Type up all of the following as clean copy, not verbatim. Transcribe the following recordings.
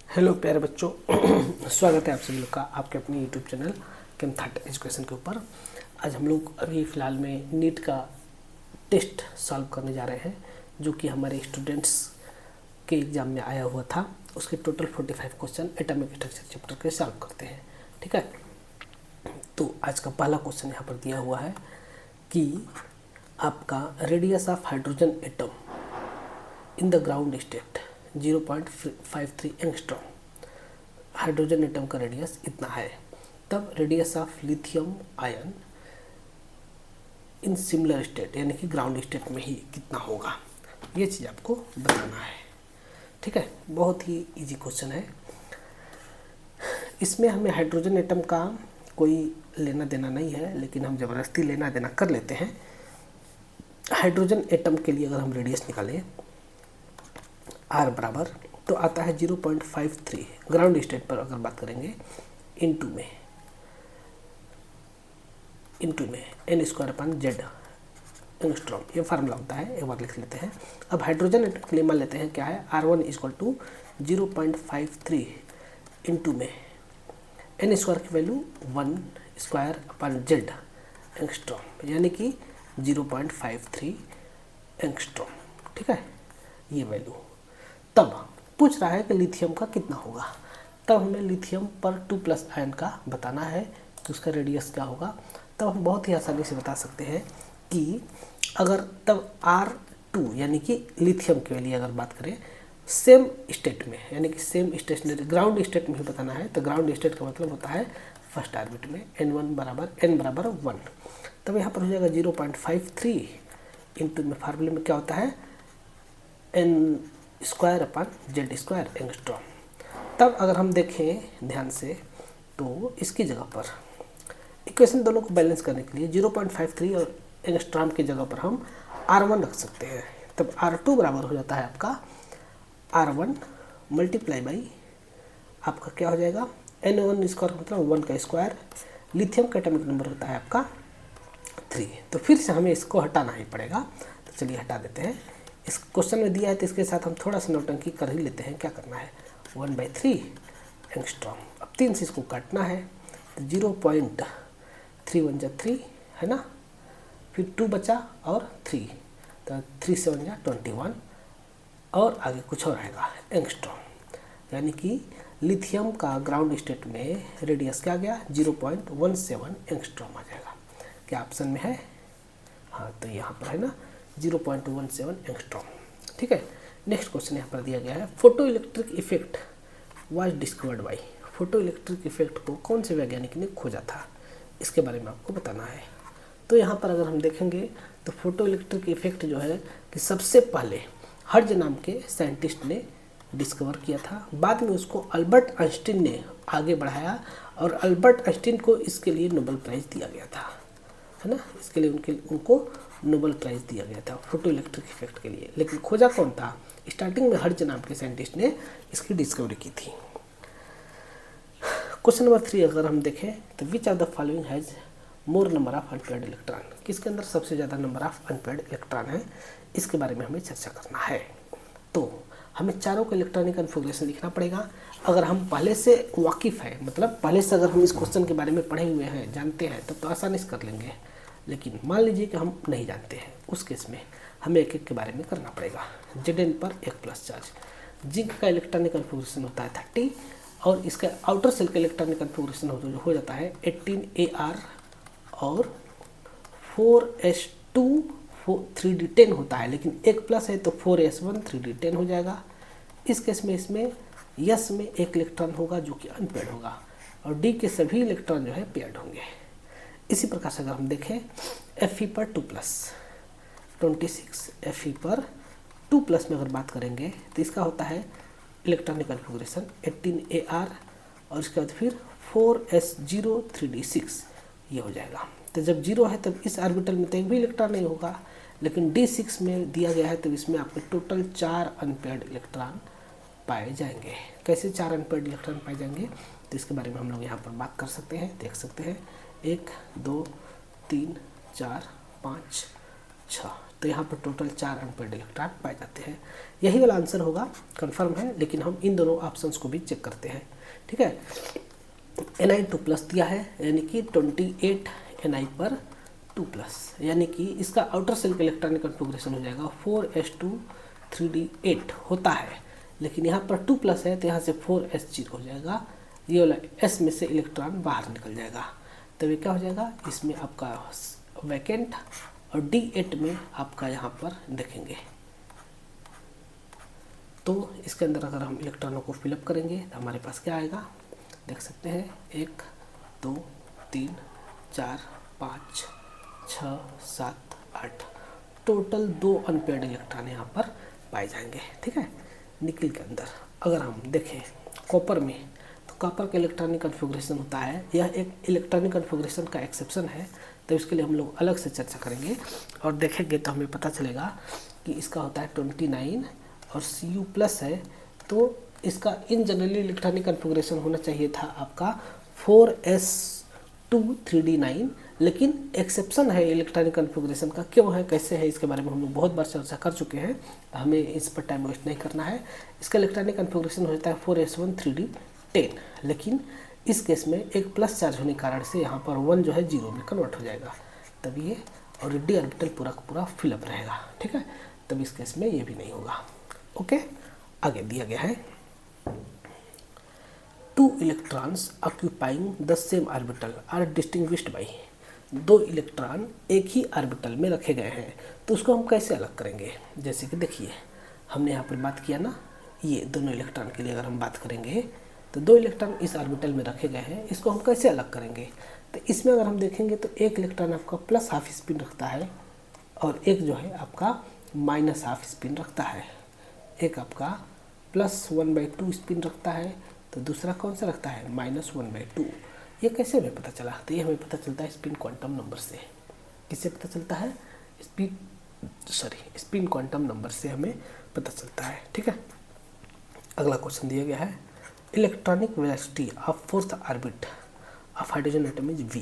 Hello प्यारे बच्चों स्वागत है आप सभी लोग का आपके अपने यूट्यूब चैनल केम थर्ड एजुकेशन के ऊपर। आज हम लोग अभी फ़िलहाल में नीट का टेस्ट सॉल्व करने जा रहे हैं, जो कि हमारे स्टूडेंट्स के एग्ज़ाम में आया हुआ था। उसके total 45 question atomic structure chapter के सॉल्व करते हैं। ठीक है, तो आज का पहला क्वेश्चन यहाँ पर दिया हुआ है कि आपका radius of hydrogen atom in the ground state 0.53 angstrom. Hydrogen atom का रेडियस इतना है, तब radius of lithium ion in similar state यानी कि ग्राउंड स्टेट में ही कितना होगा, ये चीज़ आपको बताना है। ठीक है, बहुत ही इजी क्वेश्चन है। इसमें हमें हाइड्रोजन एटम का कोई लेना देना नहीं है, लेकिन हम ज़बरदस्ती लेना देना कर लेते हैं। हाइड्रोजन एटम के लिए अगर हम रेडियस निकालें आर बराबर तो आता है 0.53 ग्राउंड स्टेट पर अगर बात करेंगे इनटू में n square upon Z angstrom, ये फार्मूला होता है, एक बार लिख लेते हैं। अब हाइड्रोजन एटम के लिए मान लेते हैं क्या है, R1 इक्वल टू 0.53 इंटू में एन स्क्वायर की value 1 square upon Z angstrom यानी कि 0.53 एंगस्ट्रॉम। ठीक है, ये वैल्यू। तब पूछ रहा है कि लिथियम का कितना होगा, तब हमें लिथियम पर 2+ आयन का बताना है कि उसका रेडियस क्या होगा। तब हम बहुत ही आसानी से बता सकते हैं कि अगर तब R2 यानी कि लिथियम के लिए अगर बात करें सेम स्टेट में यानी कि सेम स्टेशनरी ग्राउंड स्टेट में ही बताना है, तो ग्राउंड स्टेट का मतलब होता है फर्स्ट ऑर्बिट में n बराबर 1। तब यहाँ पर हो जाएगा 0.53 इंटू में फार्मूले में क्या होता है n square upon Z square angstrom. तब अगर हम देखें ध्यान से तो इसकी जगह पर इक्वेशन दोनों को बैलेंस करने के लिए 0.53 और एंगस्ट्रॉम की जगह पर हम R1 रख सकते हैं। तब R2 बराबर हो जाता है आपका R1 मल्टीप्लाई बाई आपका क्या हो जाएगा N1 स्क्वायर मतलब 1 का स्क्वायर। लिथियम का एटॉमिक नंबर होता है आपका 3। तो फिर से हमें इसको हटाना ही पड़ेगा, तो चलिए हटा देते हैं। इस क्वेश्चन में दिया है तो इसके साथ हम थोड़ा सा नौटंकी कर ही लेते हैं। क्या करना है 1/3 एंगस्ट्रॉम। अब 3 से इसको काटना है तो 0.3 1 जा 3 है ना, फिर 2 बचा और 3, तो 3 से 1 जा 21 और आगे कुछ और आएगा एंगस्ट्रॉम। यानी कि लिथियम का ग्राउंड स्टेट में रेडियस क्या आ गया 0.17 एंगस्ट्रॉम आ जाएगा। क्या ऑप्शन में है? हाँ, तो यहाँ पर है ना 0.17 एंगस्ट्रॉम। ठीक है, नेक्स्ट क्वेश्चन यहाँ पर दिया गया है photo electric effect was discovered by. Photo electric effect को कौन से वैज्ञानिक ने खोजा था, इसके बारे में आपको बताना है। तो यहाँ पर अगर हम देखेंगे तो फोटो इलेक्ट्रिक इफेक्ट जो है कि सबसे पहले हर्ट्ज नाम के साइंटिस्ट ने डिस्कवर किया था। बाद में उसको अल्बर्ट आइंस्टीन ने आगे बढ़ाया और अल्बर्ट आइंस्टीन को इसके लिए नोबेल प्राइज़ दिया गया था, है ना। इसके लिए उनको नोबेल प्राइज़ दिया गया था फोटो इलेक्ट्रिक इफेक्ट के लिए। लेकिन खोजा कौन था? स्टार्टिंग में हर्ट्ज नाम के साइंटिस्ट ने इसकी डिस्कवरी की थी। क्वेश्चन नंबर 3 अगर हम देखें तो which of the following has more number of unpaired electron. किसके अंदर सबसे ज़्यादा नंबर ऑफ अनपेयर्ड इलेक्ट्रॉन है, इसके बारे में हमें चर्चा करना है। तो हमें चारों का इलेक्ट्रॉनिक कन्फिगरेशन लिखना पड़ेगा। अगर हम पहले से वाकिफ़ है, मतलब पहले से अगर हम इस क्वेश्चन के बारे में पढ़े हुए हैं, जानते हैं, तब तो आसानी से कर लेंगे। लेकिन मान लीजिए कि हम नहीं जानते हैं, उस केस में हमें एक एक के बारे में करना पड़ेगा। Zn पर 1+ चार्ज। जिंक का इलेक्ट्रॉनिक कन्फिगरेशन होता है 30 और इसका आउटर सेल का इलेक्ट्रॉनिक कन्फिगरेशन हो जाता है 18Ar और 4s2 3d10 होता है। लेकिन 1+ है तो 4s1 3d10 हो जाएगा। इस केस में इसमें यस में एक इलेक्ट्रॉन होगा जो कि अनपेयर्ड होगा और डी के सभी इलेक्ट्रॉन जो है पेयर्ड होंगे। इसी प्रकार से अगर हम देखें Fe पर 2+, 26 Fe पर 2+ में अगर बात करेंगे तो इसका होता है इलेक्ट्रॉनिक कन्फिगरेशन 18Ar और इसके बाद फिर 4s0 3d6 ये हो जाएगा। तो जब 0 है तब इस ऑर्बिटल में तो एक भी इलेक्ट्रॉन नहीं होगा, लेकिन D6 में दिया गया है तो इसमें आपके टोटल 4 अनपेयर्ड इलेक्ट्रॉन पाए जाएंगे। कैसे 4 अनपेयर्ड इलेक्ट्रॉन पाए जाएंगे, तो इसके बारे में हम लोग यहाँ पर बात कर सकते हैं, देख सकते हैं। 1 2 3 4 5 6 तो यहाँ पर टोटल 4 अनपेयर्ड इलेक्ट्रॉन पाए जाते हैं। यही वाला आंसर होगा, कंफर्म है, लेकिन हम इन दोनों ऑप्शंस को भी चेक करते हैं। ठीक है, Ni2+ दिया है, यानी कि 28 Ni पर 2+, यानी कि इसका आउटर सेल का इलेक्ट्रॉनिक कन्फिग्रेशन हो जाएगा 4s2 3d8 होता है, लेकिन यहाँ पर 2+ है तो यहाँ से 4s0 हो जाएगा, ये वाला s में से इलेक्ट्रॉन बाहर निकल जाएगा, तब ये क्या हो जाएगा, इसमें आपका वैकेंट, और D8 में आपका यहाँ पर देखेंगे तो इसके अंदर अगर हम इलेक्ट्रॉनों को फिलअप करेंगे तो हमारे पास क्या आएगा, देख सकते हैं 1 2 3 4 5 6 7 8, टोटल 2 अनपेयर्ड इलेक्ट्रॉन यहाँ पर पाए जाएंगे। ठीक है, निकल के अंदर अगर हम देखें कॉपर में, तो कॉपर का इलेक्ट्रॉनिक कन्फिग्रेशन होता है, यह एक इलेक्ट्रॉनिक कन्फिग्रेशन का एक्सेप्शन है, तो इसके लिए हम लोग अलग से चर्चा करेंगे और देखेंगे तो हमें पता चलेगा कि इसका होता है 29 और Cu+ है, तो इसका इन जनरली इलेक्ट्रॉनिक कन्फिग्रेशन होना चाहिए था आपका 4s2 3d9, लेकिन एक्सेप्शन है इलेक्ट्रॉनिक कन्फिग्रेशन का, क्यों है कैसे है इसके बारे में हम लोग बहुत बार चर्चा कर चुके हैं, हमें इस पर टाइम वेस्ट नहीं करना है। इसका इलेक्ट्रॉनिक कन्फिग्रेशन हो जाता है 4s1 3d10, लेकिन इस केस में एक प्लस चार्ज होने के कारण से यहाँ पर 1 जो है 0 में कन्वर्ट हो जाएगा, तब ये और d ऑर्बिटल पूरा का पूरा फिलअप रहेगा। ठीक है, तब इस केस में ये भी नहीं होगा। ओके, आगे दिया गया है 2 electrons occupying the same orbital are distinguished by, 2 electron एक ही ऑर्बिटल में रखे गए हैं, तो उसको हम कैसे अलग करेंगे। जैसे कि देखिए हमने यहाँ पर बात किया ना, ये दोनों इलेक्ट्रॉन के लिए अगर हम बात करेंगे तो 2 इलेक्ट्रॉन इस ऑर्बिटल में रखे गए हैं, इसको हम कैसे अलग करेंगे। तो इसमें अगर हम देखेंगे तो एक इलेक्ट्रॉन आपका प्लस हाफ स्पिन रखता है और एक जो है आपका माइनस हाफ स्पिन रखता है, एक आपका +1/2 स्पिन रखता है, तो दूसरा कौन सा रखता है -1/2। ये कैसे हमें पता चला, तो ये हमें पता चलता है स्पिन क्वांटम नंबर से। किससे पता चलता है, स्पिन क्वांटम नंबर से हमें पता चलता है। ठीक है, अगला क्वेश्चन दिया गया है electronic velocity of 4th orbit of hydrogen atom is v।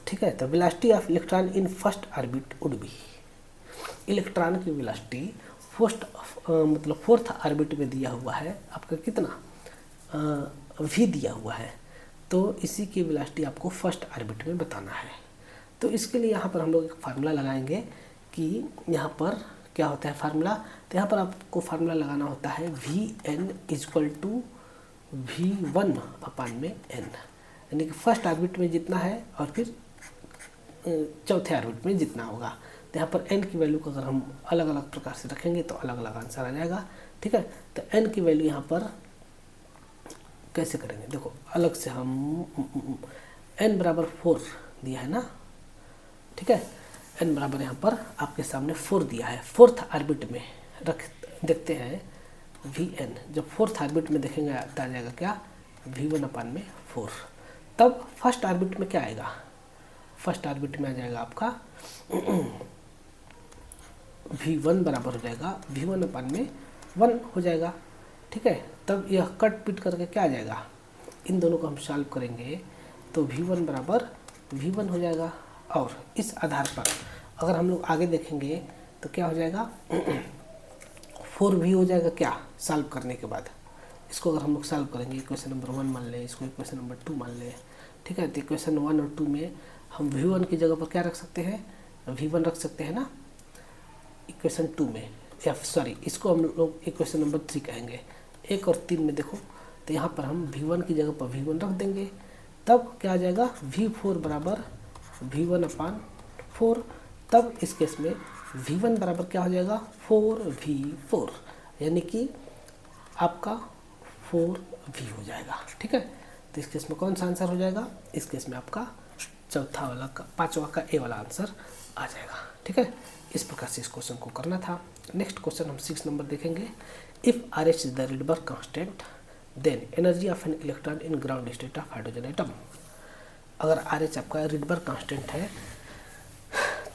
ठीक है, तो velocity of electron in first orbit would be, electron की वेलोसिटी मतलब 4th ऑर्बिट में दिया हुआ है आपका कितना v दिया हुआ है, तो इसी की वेलोसिटी आपको फर्स्ट ऑर्बिट में बताना है। तो इसके लिए यहाँ पर हम लोग एक फार्मूला लगाएंगे कि यहाँ पर क्या होता है फार्मूला, तो यहाँ पर आपको फार्मूला लगाना होता है Vn = V1/n, यानी कि फर्स्ट ऑर्बिट में जितना है और फिर चौथे ऑर्बिट में जितना होगा। तो यहाँ पर n की वैल्यू को अगर हम अलग अलग प्रकार से रखेंगे तो अलग अलग आंसर आ जाएगा। ठीक है, तो n की वैल्यू यहाँ पर कैसे करेंगे, देखो अलग से हम n = 4 दिया है ना। ठीक है, n बराबर यहाँ पर आपके सामने 4 दिया है, 4th ऑर्बिट में रख देखते हैं Vn, जब 4th ऑर्बिट में देखेंगे तो आ जाएगा क्या V1/4। तब फर्स्ट ऑर्बिट में क्या आएगा, फर्स्ट ऑर्बिट में आ जाएगा आपका V1 बराबर हो जाएगा V1/1 हो जाएगा। ठीक है, तब यह कट पिट करके क्या आ जाएगा, इन दोनों को हम सॉल्व करेंगे तो V1 बराबर V1 हो जाएगा। और इस आधार पर अगर हम लोग आगे देखेंगे तो क्या हो जाएगा 4V हो जाएगा क्या सॉल्व करने के बाद। इसको अगर हम लोग सॉल्व करेंगे, इक्वेशन नंबर 1 मान लें, इसको इक्वेशन नंबर 2 मान लें। ठीक है, तो इक्वेशन 1 और 2 में हम V1 की जगह पर क्या रख सकते हैं, V1 रख सकते हैं ना इक्वेशन 2 में, या इसको हम लोग इक्वेशन नंबर 3 कहेंगे। 1 और 3 में देखो तो यहाँ पर हम V1 की जगह पर V1 रख देंगे, तब क्या आ जाएगा V4 बराबर V1/4। तब इस केस में V1 बराबर क्या हो जाएगा 4V4, यानी कि आपका 4V हो जाएगा। ठीक है, तो इस केस में कौन सा आंसर हो जाएगा, इस केस में आपका चौथा वाला का 5वां का ए वाला आंसर आ जाएगा। ठीक है, इस प्रकार से इस क्वेश्चन को करना था। नेक्स्ट क्वेश्चन हम 6 नंबर देखेंगे। If RH is the Rydberg constant then energy of an electron in ground state of hydrogen atom. अगर RH आपका रिडबर्ग कांस्टेंट है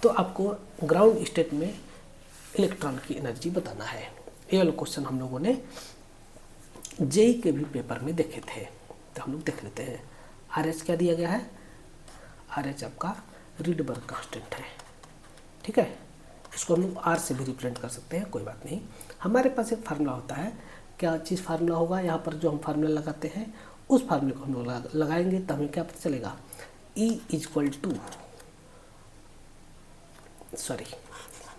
तो आपको ग्राउंड स्टेट में इलेक्ट्रॉन की एनर्जी बताना है। ये वाला क्वेश्चन हम लोगों ने जेई के भी पेपर में देखे थे, तो हम लोग देख लेते हैं। RH क्या दिया गया है, RH आपका रिडबर्ग कांस्टेंट है। ठीक है, इसको हम लोग आर से भी रिप्रेजेंट कर सकते हैं, कोई बात नहीं। हमारे पास एक फार्मूला होता है, क्या चीज़ फार्मूला होगा, यहाँ पर जो हम फार्मूला लगाते हैं उस फार्मूले को हम लोग लगाएंगे, तब हमें क्या पता चलेगा, E इक्वल टू, सॉरी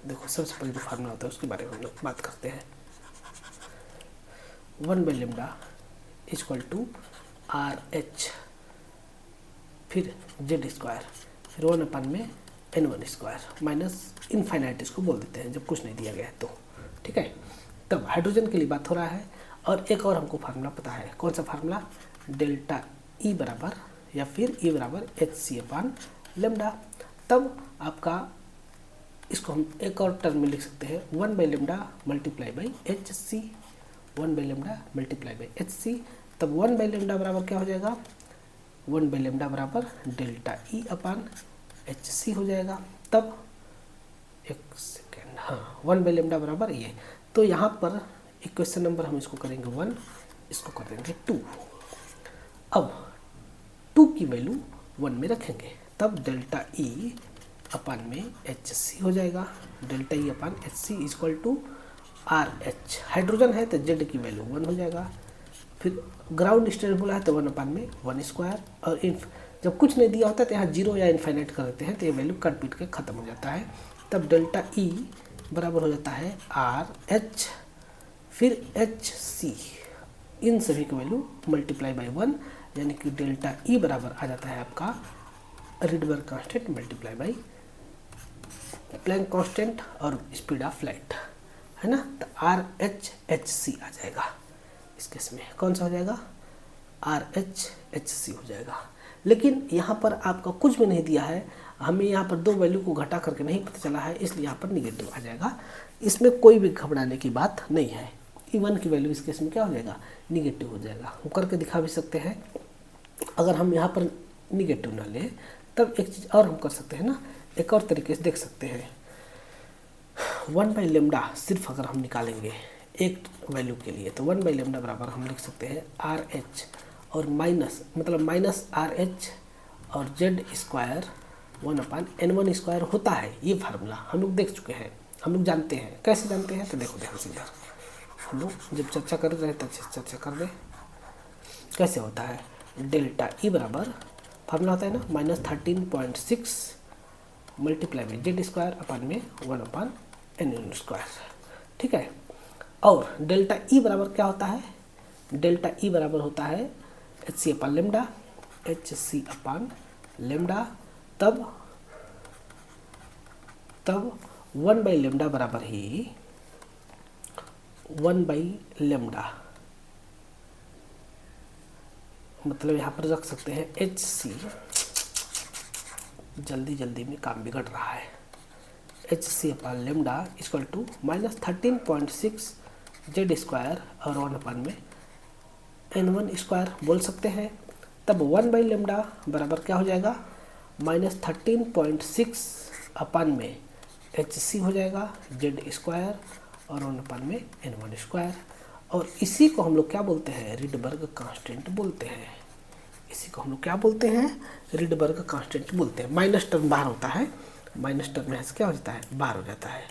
देखो सबसे पहले जो फार्मूला होता है उसके बारे में हम लोग बात करते हैं। 1/λ इक्वल टू RH, फिर Z स्क्वायर, फिर 1 में N1 स्क्वायर माइनस इनफाइनाइट इसको बोल देते हैं जब कुछ नहीं दिया गया है तो, ठीक है। तब हाइड्रोजन के लिए बात हो रहा है, और एक और हमको फार्मूला पता है, कौन सा फार्मूला, डेल्टा E बराबर या फिर E बराबर HC/λ। तब आपका इसको हम एक और टर्म में लिख सकते हैं, 1/λ multiply by HC, 1/λ multiply by HC। तब 1/λ बराबर क्या हो जाएगा, 1/λ बराबर डेल्टा E/HC हो जाएगा। तब एक सेकेंड, हाँ 1/λ बराबर ये, तो यहाँ पर इक्वेशन नंबर हम इसको करेंगे 1, इसको कर देंगे 2। अब 2 की वैल्यू 1 में रखेंगे, तब डेल्टा E/में HC हो जाएगा, delta E/HC equal to RH। Hydrogen है तो Z की वैल्यू 1 हो जाएगा, फिर ग्राउंड स्टेट बोला है तो 1 में 1 स्क्वायर, और जब कुछ नहीं दिया होता है तो यहाँ 0 या इन्फाइनाइट कर देते हैं तो ये वैल्यू कट पीट के खत्म हो जाता है। तब डेल्टा E बराबर हो जाता है RH, फिर HC, इन सभी की वैल्यू मल्टीप्लाई बाई 1, यानी कि डेल्टा E बराबर आ जाता है आपका Rydberg constant multiply by Planck constant और स्पीड ऑफ लाइट, है ना। तो RHHC आ जाएगा, इस केस में कौन सा हो जाएगा, RHHC हो जाएगा। लेकिन यहाँ पर आपका कुछ भी नहीं दिया है, हमें यहाँ पर 2 वैल्यू को घटा करके नहीं पता चला है, इसलिए यहाँ पर निगेटिव आ जाएगा। इसमें कोई भी घबराने की बात नहीं है, E1 की वैल्यू इस केस में क्या हो जाएगा, निगेटिव हो जाएगा। हम करके दिखा भी सकते हैं, अगर हम यहाँ पर निगेटिव ना लें तब एक चीज़ और हम कर सकते हैं ना, एक और तरीके से देख सकते हैं। 1/λ सिर्फ अगर हम निकालेंगे एक वैल्यू के लिए, तो 1/λ बराबर हम लिख सकते हैं RH और माइनस, मतलब माइनस RH और Z स्क्वायर 1/N1 स्क्वायर होता है। ये फार्मूला हम लोग देख चुके हैं, हम लोग जानते हैं। कैसे जानते हैं तो देखो ध्यान से, इधर हम लोग जब चर्चा कर रहे थे अच्छे से चर्चा कर रहे, कैसे होता है, डेल्टा E बराबर फार्मूला होता है ना, -13.6 मल्टीप्लाई में Z स्क्वायर में 1/N1 स्क्वायर, ठीक है। और डेल्टा E बराबर क्या होता है, डेल्टा E बराबर होता है HC/λ, HC/λ। तब 1/λ बराबर ही 1/λ, मतलब यहाँ पर रख सकते हैं HC, जल्दी में काम बिगड़ रहा है, HC/λ equal to -13.6 Z square और 1 में N1 स्क्वायर बोल सकते हैं। तब 1/λ बराबर क्या हो जाएगा, -13.6 में HC हो जाएगा, Z स्क्वायर और 1 में N1 स्क्वायर, और इसी को हम लोग क्या बोलते हैं, रिडबर्ग कांस्टेंट बोलते हैं। इसी को हम लोग क्या बोलते हैं, रिडबर्ग कांस्टेंट बोलते हैं। माइनस टर्म बाहर होता है, माइनस टर्म यहाँ से क्या हो जाता है, बाहर हो जाता है।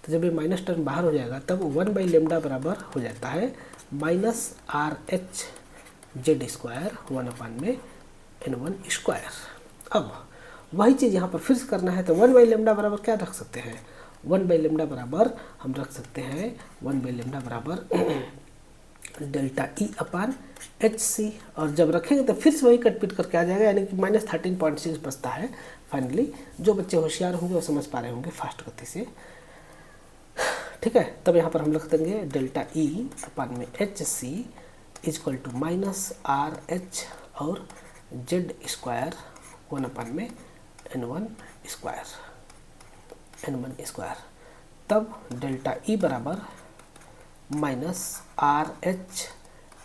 तो जब ये माइनस टर्म बाहर हो जाएगा तब 1/λ बराबर हो जाता है -RH Z स्क्वायर 1 में N1 स्क्वायर। अब वही चीज़ यहाँ पर फिर से करना है, तो 1/λ बराबर क्या रख सकते हैं, 1/λ बराबर हम रख सकते हैं 1/λ बराबर डेल्टा E/HC, और जब रखेंगे तो फिर से वही कट पीट करके आ जाएगा, यानी कि -13.6 बचता है फाइनली। जो बच्चे होशियार होंगे वो समझ पा रहे होंगे फास्ट गति से, ठीक है। तब यहाँ पर हम लिख देंगे डेल्टा E/में HC इक्वल टू -RH और Z स्क्वायर 1 में N1 स्क्वायर। तब डेल्टा E बराबर -RH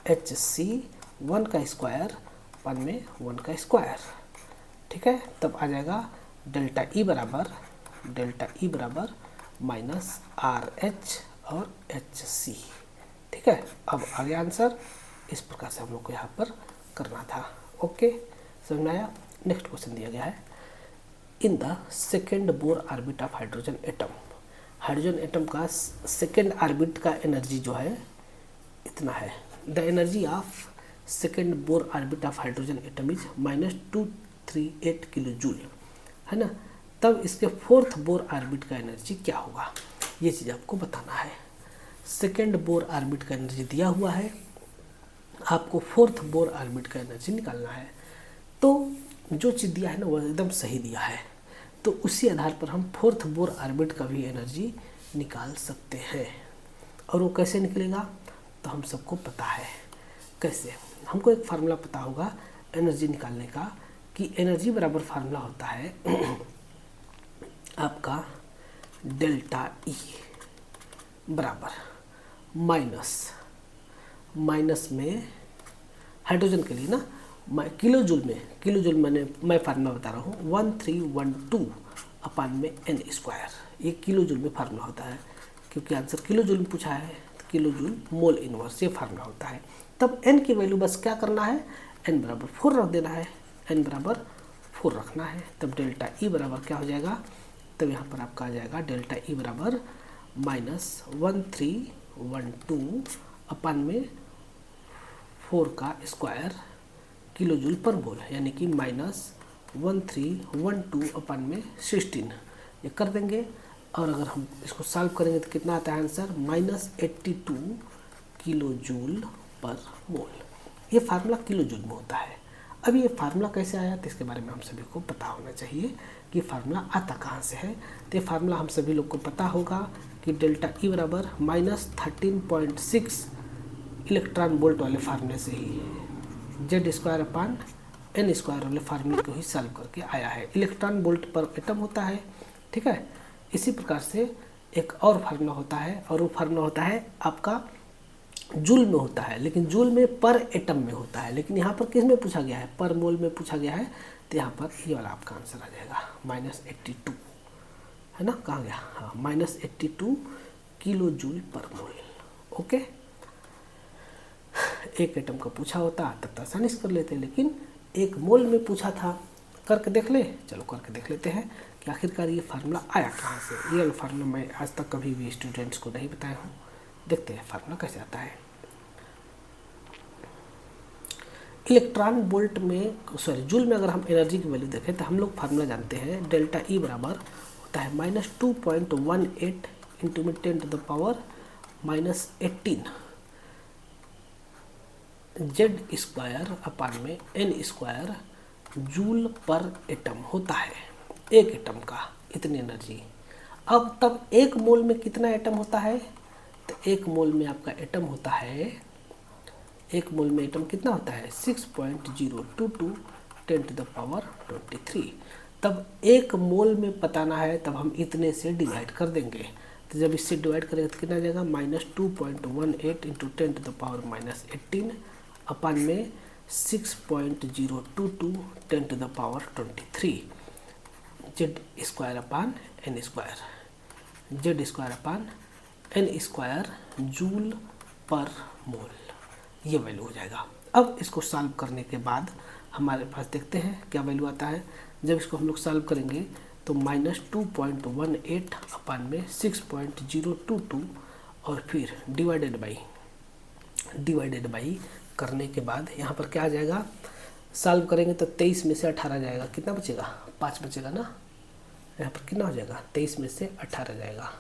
HC 1 का स्क्वायर 1 में 1 का स्क्वायर, ठीक है। तब आ जाएगा डेल्टा E बराबर -RH और HC, ठीक है। अब आगे आंसर इस प्रकार से हम लोग को यहाँ पर करना था। ओके, समझ में आया। नेक्स्ट क्वेश्चन दिया गया है, in the second Bohr orbit of hydrogen atom hydrogen atom का सेकेंड ऑर्बिट का एनर्जी जो है इतना है। The energy of second Bohr orbit of hydrogen atom is -238 kilo joule, है ना। तब इसके फोर्थ बोर ऑर्बिट का एनर्जी क्या होगा, ये चीज़ आपको बताना है। सेकेंड बोर ऑर्बिट का एनर्जी दिया हुआ है, आपको फोर्थ बोर ऑर्बिट का एनर्जी निकालना है। तो जो चीज़ दिया है ना वो एकदम सही दिया है, तो उसी आधार पर हम फोर्थ बोर ऑर्बिट का भी एनर्जी निकाल सकते हैं। और वो कैसे निकलेगा तो हम सबको पता है कैसे। हमको एक फार्मूला पता होगा एनर्जी निकालने का, कि एनर्जी बराबर फार्मूला होता है आपका डेल्टा ई बराबर माइनस में हाइड्रोजन के लिए ना किलो जूल मैं फार्मूला बता रहा हूँ 1312 अपान में n स्क्वायर, ये किलो जूल में फार्मूला होता है क्योंकि आंसर किलो जूल में पूछा है, तो किलो जूल मोल इनवर्स ये फार्मूला होता है। तब n की वैल्यू बस क्या करना है, n बराबर 4 रख देना है, n बराबर 4 रखना है। तब डेल्टा ई बराबर क्या हो जाएगा, तब यहाँ पर आपका आ जाएगा डेल्टा ई बराबर -1312 अपान में 4 का स्क्वायर किलो जूल पर मोल, यानी कि -1312 अपान में 16 ये कर देंगे। और अगर हम इसको सॉल्व करेंगे तो कितना आता है answer, -82 kilo joule per mole. ये फार्मूला किलो जूल में होता है। अब ये फार्मूला कैसे आया तो इसके बारे में हम सभी को पता होना चाहिए कि फार्मूला आता कहाँ से है। तो ये फार्मूला हम सभी लोग को पता होगा कि डेल्टा ई बराबर -13.6 इलेक्ट्रॉन वोल्ट वाले फार्मूले से ही Z square upon n square वाले फार्मूले को ही सॉल्व करके आया है। इलेक्ट्रॉन वोल्ट पर एटम होता है, ठीक है। इसी प्रकार से एक और फार्मूला होता है, और वो फार्मूला होता है आपका जूल में होता है, लेकिन जूल में पर एटम में होता है। लेकिन यहाँ पर किस में पूछा गया है, पर मोल में पूछा गया है, तो यहाँ पर ये वाला आपका आंसर आ जाएगा -82, है ना। कहाँ गया, हाँ -82 किलो जूल पर मोल। ओके, एक एटम का पूछा होता तब तो आसानी से कर लेते, लेकिन एक मोल में पूछा था। करके देख ले, चलो करके देख लेते हैं कि आखिरकार ये फार्मूला आया कहाँ से। रियल फार्मूला मैं आज तक कभी भी स्टूडेंट्स को नहीं बताया हूँ। देखते हैं फार्मूला कैसे आता है। इलेक्ट्रॉन वोल्ट में जूल में अगर हम एनर्जी की वैल्यू देखें तो हम लोग फार्मूला जानते हैं, डेल्टा ई बराबर होता है -2.18 इंटू में 10 to the power -18 Z square upon में n square joule per atom होता है। एक एटम का इतनी एनर्जी। अब तब एक मोल में कितना एटम होता है, तो एक मोल में आपका एटम होता है, एक मोल में एटम कितना होता है 6.022 10 टू द पावर 23। तब एक मोल में बताना है, तब हम इतने से डिवाइड कर देंगे। तो जब इससे डिवाइड करेंगे तो कितना आ जाएगा, -2.18 into 10 to the power -18 upon में 6.022 10 to the power 23 Z square upon n square, Z square upon n square joule per mole, ये वैल्यू हो जाएगा। अब इसको सॉल्व करने के बाद हमारे पास देखते हैं क्या वैल्यू आता है। जब इसको हम लोग सॉल्व करेंगे तो -2.18 अपान में 6.022 और फिर डिवाइडेड बाई करने के बाद यहाँ पर क्या आ जाएगा, सॉल्व करेंगे तो 23 में से 18 जाएगा, कितना बचेगा 5 बचेगा ना। यहाँ पर कितना हो जाएगा, 23 में से 18 जाएगा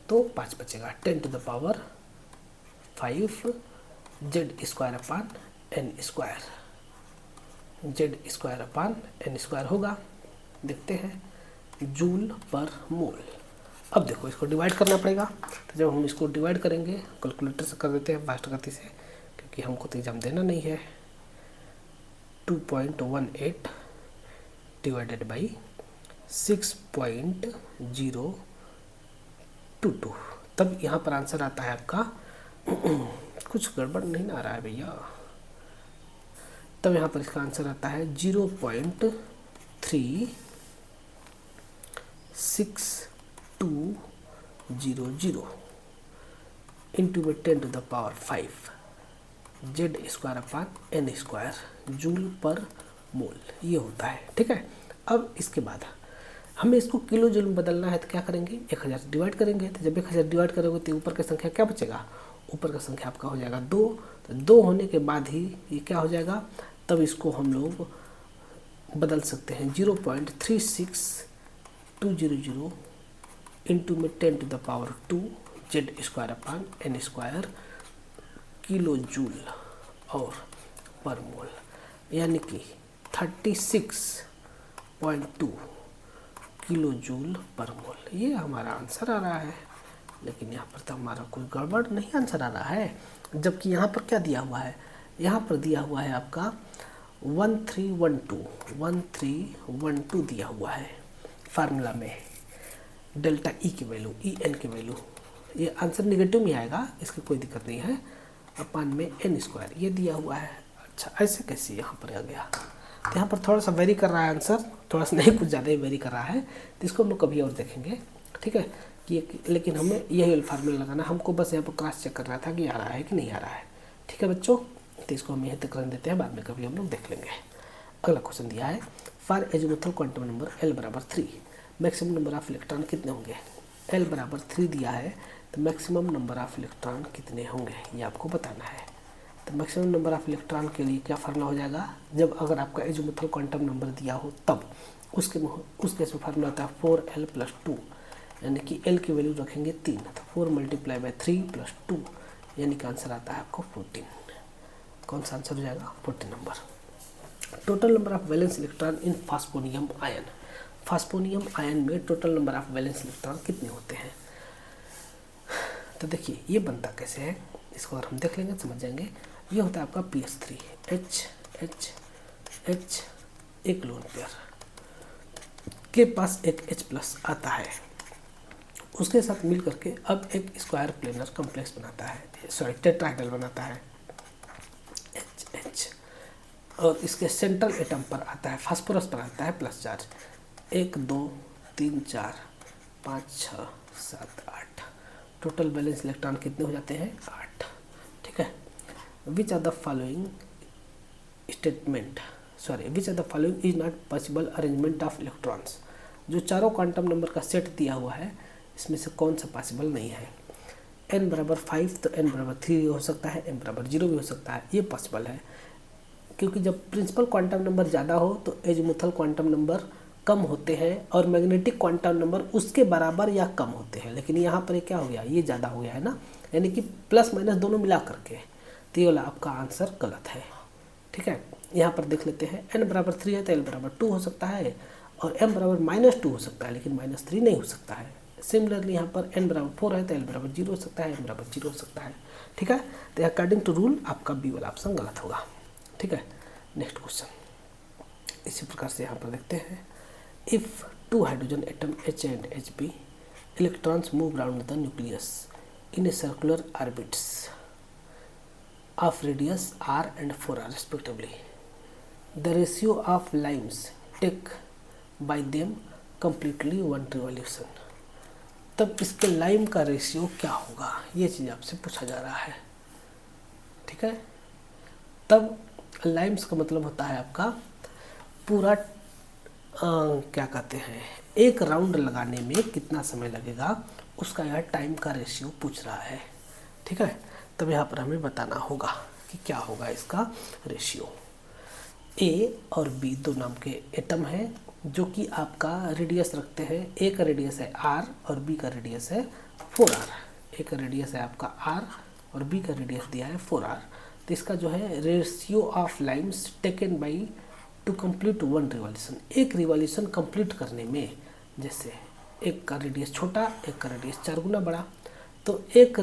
तो 5 बचेगा। 10 to the power 5 Z square upon n square, Z square upon n square होगा। देखते हैं जूल पर मोल। अब देखो इसको डिवाइड करना पड़ेगा, तो जब हम इसको डिवाइड करेंगे कैलकुलेटर से कर देते हैं फास्ट गति से, क्योंकि हमको तो एग्जाम देना नहीं है। 2.18 डिवाइडेड बाई 6.022, तब यहाँ पर आंसर आता है आपका कुछ गड़बड़ नहीं ना आ रहा है भैया, तब यहाँ पर इसका आंसर आता है 0.36200 इंटू में 10 to the power 5 Z square upon n square joule per mole, ये होता है। ठीक है, अब इसके बाद हमें इसको किलो जूल में बदलना है तो क्या करेंगे, 1000 से डिवाइड करेंगे। तो जब 1000 डिवाइड करोगे तो ऊपर की संख्या क्या बचेगा, ऊपर का संख्या आपका हो जाएगा 2। तो 2 होने के बाद ही ये क्या हो जाएगा, तब इसको हम लोग बदल सकते हैं 0.36200 इंटू में 10⁻² Z² किलो जूल और पर मोल, यानी कि 36.2 किलो जूल पर मोल। ये हमारा आंसर आ रहा है। लेकिन यहाँ पर तो हमारा कोई गड़बड़ नहीं आंसर आ रहा है, जबकि यहाँ पर क्या दिया हुआ है, यहाँ पर दिया हुआ है आपका 1312 दिया हुआ है फार्मूला में, डेल्टा ई की वैल्यू, ई एन की वैल्यू। ये आंसर निगेटिव में आएगा, इसकी कोई दिक्कत नहीं है। अपान में n² ये दिया हुआ है। अच्छा, ऐसे कैसे यहाँ पर आ गया, तो यहाँ पर थोड़ा सा वेरी कर रहा है आंसर, थोड़ा सा नहीं, कुछ ज़्यादा ही वेरी कर रहा है। तो इसको हम लोग कभी और देखेंगे, ठीक है कि, लेकिन हमें यही फार्मूला लगाना, हमको बस यहाँ पर क्रॉस चेक करना था कि आ रहा है कि नहीं आ रहा है। ठीक है बच्चों, तो इसको हम यहीं तक रहने देते हैं, बाद में कभी हम लोग देख लेंगे। अगला क्वेश्चन दिया है, for azimuthal quantum number L = 3 maximum number of electron कितने होंगे। L = 3 दिया है, तो मैक्सिमम नंबर ऑफ इलेक्ट्रॉन कितने होंगे ये आपको बताना है। तो मैक्सिमम नंबर ऑफ इलेक्ट्रॉन के लिए क्या फार्मूला हो जाएगा, जब अगर आपका एजीमुथल क्वांटम नंबर दिया हो तब उसके केस में फार्मूला होता है 4L + 2, यानी कि L की वैल्यू रखेंगे 3, तो 4 × 3 + 2, यानी कि आंसर आता है आपको 14। कौन सा आंसर हो जाएगा, 14 number. Total number of valence electron in phosphonium ion, phosphonium ion में total number of valence electron कितने होते हैं। तो देखिए ये बनता कैसे है, इसको अगर हम देख लेंगे समझ जाएंगे। ये होता है आपका pH3 H एक लोन पेयर के पास एक H+ आता है, उसके साथ मिल करके अब एक स्क्वायर प्लेनर कॉम्प्लेक्स बनाता है, सॉरी टेट्राहेड्रल बनाता है H, और इसके सेंट्रल एटम पर आता है, फास्फोरस पर आता है plus charge. 1 2 3 4 5 6 7 8 total valence electron कितने हो जाते हैं, 8। ठीक है। Which are the following is not possible arrangement of electrons, जो चारों क्वांटम नंबर का सेट दिया हुआ है इसमें से कौन सा पॉसिबल नहीं है। n = 5 तो n = 3 हो सकता है, n = 0 भी हो सकता है, ये पॉसिबल है। क्योंकि जब प्रिंसिपल क्वांटम नंबर ज़्यादा हो तो एजीमुथल क्वांटम नंबर कम होते हैं और मैग्नेटिक क्वांटम नंबर उसके बराबर या कम होते हैं। लेकिन यहाँ पर क्या हो गया, ये ज़्यादा हो गया है ना, यानी कि प्लस माइनस दोनों मिला करके, तो ये वाला आपका आंसर गलत है। ठीक है, यहाँ पर देख लेते हैं, n = 3 है तो l = 2 हो सकता है, और m = -2 हो सकता है, लेकिन -3 नहीं हो सकता है। सिमिलरली यहाँ पर n = 4 है तो l = 0 हो सकता है, m = 0 हो सकता है। ठीक है, तो अकॉर्डिंग टू रूल आपका बी वाला ऑप्शन गलत होगा। ठीक है, नेक्स्ट क्वेश्चन इसी प्रकार से यहाँ पर देखते हैं। If 2 hydrogen atom H and Hb electrons move round the nucleus in a circular orbits of radius r and 4r respectively, the ratio of lines take by them completely 1 revolution, तब इसके lime का ratio क्या होगा, ये चीज़ आपसे पूछा जा रहा है। ठीक है, तब लाइम्स का मतलब होता है आपका पूरा क्या कहते हैं, एक राउंड लगाने में कितना समय लगेगा, उसका यह टाइम का रेशियो पूछ रहा है। ठीक है, तब यहाँ पर हमें बताना होगा कि क्या होगा इसका रेशियो। ए और बी दो नाम के एटम हैं जो कि आपका रेडियस रखते हैं, ए का रेडियस है r और बी का रेडियस है 4r। ए का रेडियस है आपका r और बी का रेडियस दिया है 4r। तो इसका जो है ratio of Lyme's taken by two complete 1 revolution, एक रिवॉल्यूशन कंप्लीट करने में, जैसे एक का रेडियस छोटा, एक का रेडियस 4 गुना बड़ा, तो एक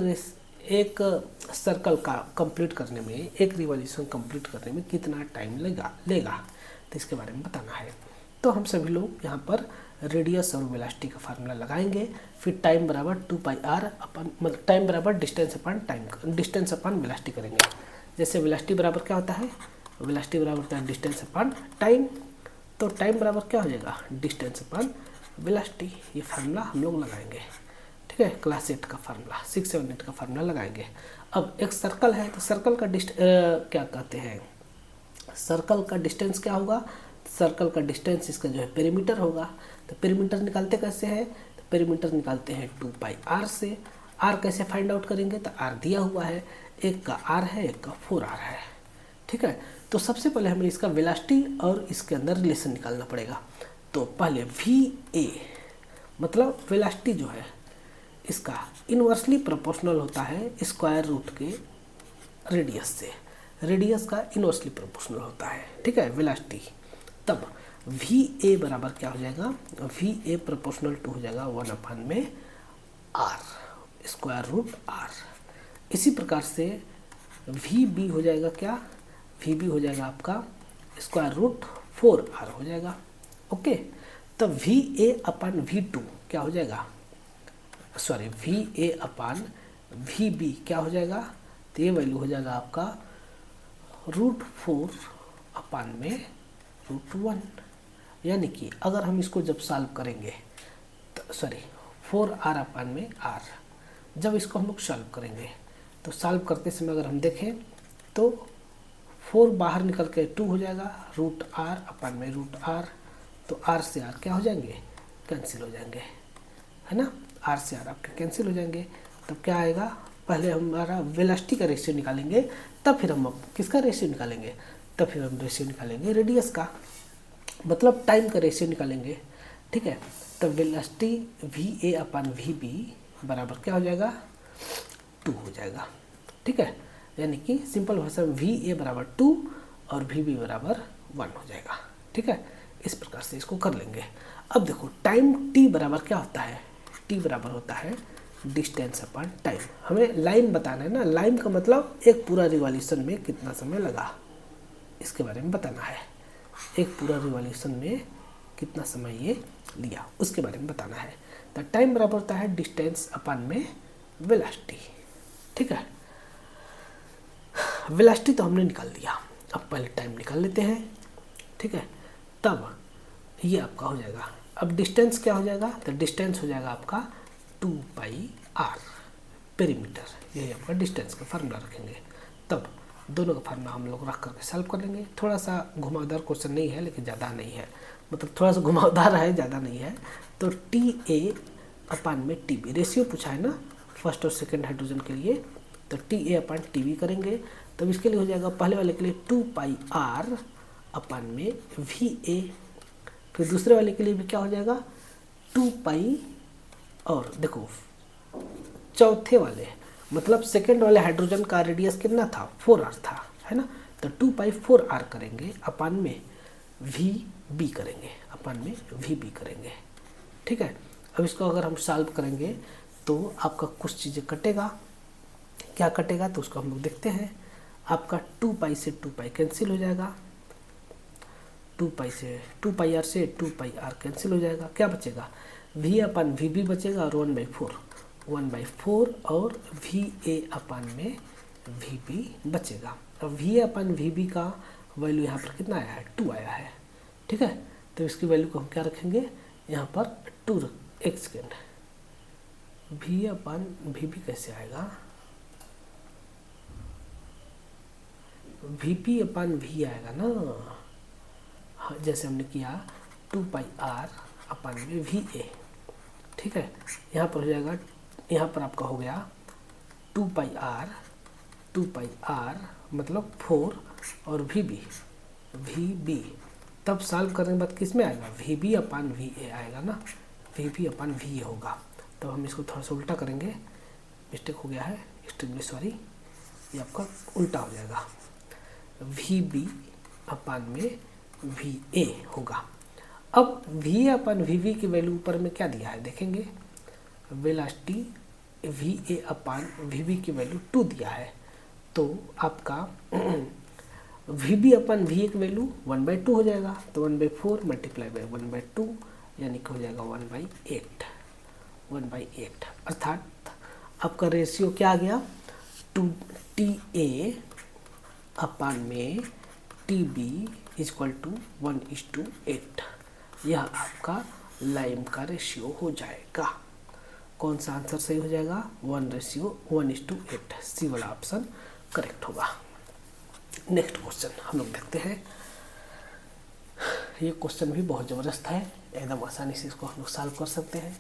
सर्कल का कंप्लीट करने में, एक रिवॉल्यूशन कंप्लीट करने में कितना टाइम लेगा, तो इसके बारे में बताना है। तो हम सभी लोग यहाँ पर रेडियस और वेलोसिटी का फार्मूला लगाएंगे, फिर टाइम = 2πr अपन, मतलब टाइम = डिस्टेंस अपन वेलोसिटी करेंगे। जैसे वेलोसिटी बराबर क्या होता है, वेलोसिटी बराबर होता है डिस्टेंस अपन टाइम, तो टाइम बराबर क्या हो जाएगा, डिस्टेंस अपन वेलोसिटी। ये फार्मूला हम लोग लगाएंगे। ठीक है, क्लास 8 का फार्मूला, 6 7 8 का फार्मूला लगाएंगे। अब एक सर्कल है तो सर्कल का क्या कहते हैं, सर्कल का डिस्टेंस क्या होगा, सर्कल का डिस्टेंस इसका जो है पेरीमीटर होगा। तो पेरीमीटर निकालते कैसे हैं, तो पेरीमीटर निकालते हैं 2 पाई आर से। आर कैसे फाइंड आउट करेंगे, तो आर दिया हुआ है, एक का आर है, एक का 4r है। ठीक है, तो सबसे पहले हमें इसका वेलोसिटी और इसके अंदर रिलेशन निकालना पड़ेगा। तो पहले VA मतलब वेलोसिटी जो है इसका इन्वर्सली प्रोपोर्शनल होता है स्क्वायर रूट के रेडियस से, रेडियस का इन्वर्सली प्रोपोर्शनल होता है। ठीक है, वेलोसिटी। तब VA बराबर क्या हो जाएगा, VA प्रोपोर्शनल टू हो जाएगा 1/r स्क्वायर रूट r। इसी प्रकार से VB हो जाएगा क्या, VB हो जाएगा आपका स्क्वायर रूट 4r हो जाएगा। ओके, तब VA/V2 क्या हो जाएगा, सॉरी VA/VB क्या हो जाएगा, तो ये वैल्यू हो जाएगा आपका √4/√1। यानी कि अगर हम इसको जब सॉल्व करेंगे, सॉरी 4r/r, जब इसको हम लोग सॉल्व करेंगे तो सॉल्व करते समय अगर हम देखें तो 4 बाहर निकल के 2 हो जाएगा, √r/√r, तो r से r क्या हो जाएंगे, कैंसिल हो जाएंगे, है ना, r से r आपके कैंसिल हो जाएंगे। तब क्या आएगा, पहले हमारा वेलोसिटी का रेशियो निकालेंगे, तब फिर हम किसका रेशियो निकालेंगे, तब फिर हम रेशियो निकालेंगे रेडियस का, मतलब टाइम का रेशियो निकालेंगे। ठीक है, तब वेलोसिटी VA/VB बराबर क्या हो जाएगा, 2 हो जाएगा। ठीक है, यानी कि सिंपल भाषा में VA बराबर 2 और VB बराबर 1 हो जाएगा। ठीक है, इस प्रकार से इसको कर लेंगे। अब देखो टाइम T बराबर क्या होता है, T बराबर होता है डिस्टेंस अपॉन टाइम। हमें लाइन बताना है ना, लाइन का मतलब एक पूरा रिवॉल्यूशन में कितना समय लगा, इसके बारे में बताना है। एक पूरा रिवॉल्यूशन में कितना समय ये लिया, उसके बारे में बताना है। तो टाइम बराबर होता है डिस्टेंस अपॉन में वेलोसिटी। ठीक है, वेलोसिटी तो हमने निकाल दिया, अब पहले टाइम निकाल लेते हैं। ठीक है, तब ये आपका हो जाएगा, अब डिस्टेंस क्या हो जाएगा, तो डिस्टेंस हो जाएगा आपका 2 पाई r पेरीमीटर, यही आपका डिस्टेंस का फार्मूला रखेंगे। तब दोनों का फार्मूला हम लोग रख करके सॉल्व कर लेंगे। थोड़ा सा घुमावदार क्वेश्चन नहीं है, लेकिन ज़्यादा नहीं है, मतलब थोड़ा सा घुमावदार है, ज़्यादा नहीं है। तो TA/TB रेशियो पूछा है ना फर्स्ट और सेकंड हाइड्रोजन के लिए, तो TA/TB करेंगे। तब इसके लिए हो जाएगा पहले वाले के लिए 2 पाई r/VA, फिर दूसरे वाले के लिए भी क्या हो जाएगा 2 पाई, और देखो चौथे वाले मतलब सेकंड वाले हाइड्रोजन का रेडियस कितना था, 4r था, है ना, तो 2 पाई 4r करेंगे, अपान में VB करेंगे, अपान में VB करेंगे। ठीक है, अब इसको अगर हम सॉल्व करेंगे तो आपका कुछ चीज़ें कटेगा, क्या कटेगा तो उसको हम लोग देखते हैं। आपका 2 पाई से 2 पाई कैंसिल हो जाएगा, 2 पाई से 2 पाई r से 2 पाई r कैंसिल हो जाएगा, क्या बचेगा VA/VB बचेगा और 1/4 और VA/VB बचेगा। अब VA/VB का वैल्यू यहाँ पर कितना आया है, 2 आया है। ठीक है, तो इसकी वैल्यू को हम क्या रखेंगे यहाँ पर 2, एक सेकेंड, VA/VB कैसे आएगा, VP/V आएगा ना, हाँ, जैसे हमने किया 2 पाई r/VA। ठीक है, यहाँ पर हो जाएगा, यहाँ पर आपका हो गया 2 पाई r मतलब 4 और VB, तब सॉल्व करने के बाद किस में आएगा, VB/VA आएगा ना, VB/VA होगा। तो हम इसको थोड़ा सा उल्टा करेंगे, मिस्टेक हो गया है, एक्सट्रीमली सॉरी, ये आपका उल्टा हो जाएगा, VB/VA होगा। अब VA/VB की वैल्यू ऊपर में क्या दिया है देखेंगे, वेलोसिटी VA/VB की वैल्यू 2 दिया है, तो आपका VB/VA की वैल्यू 1/2 हो जाएगा, तो 1/4 मल्टीप्लाई बाई 1/2 यानी कि हो जाएगा 1/8, अर्थात आपका रेशियो क्या आ गया 2TA/TB = 1:8। यह आपका लाइम का रेशियो हो जाएगा। कौन सा आंसर सही हो जाएगा, 1:8, सी वाला ऑप्शन करेक्ट होगा। नेक्स्ट क्वेश्चन हम लोग देखते हैं। ये क्वेश्चन भी बहुत ज़बरदस्त है, एकदम आसानी से इसको हम लोग सॉल्व कर सकते हैं।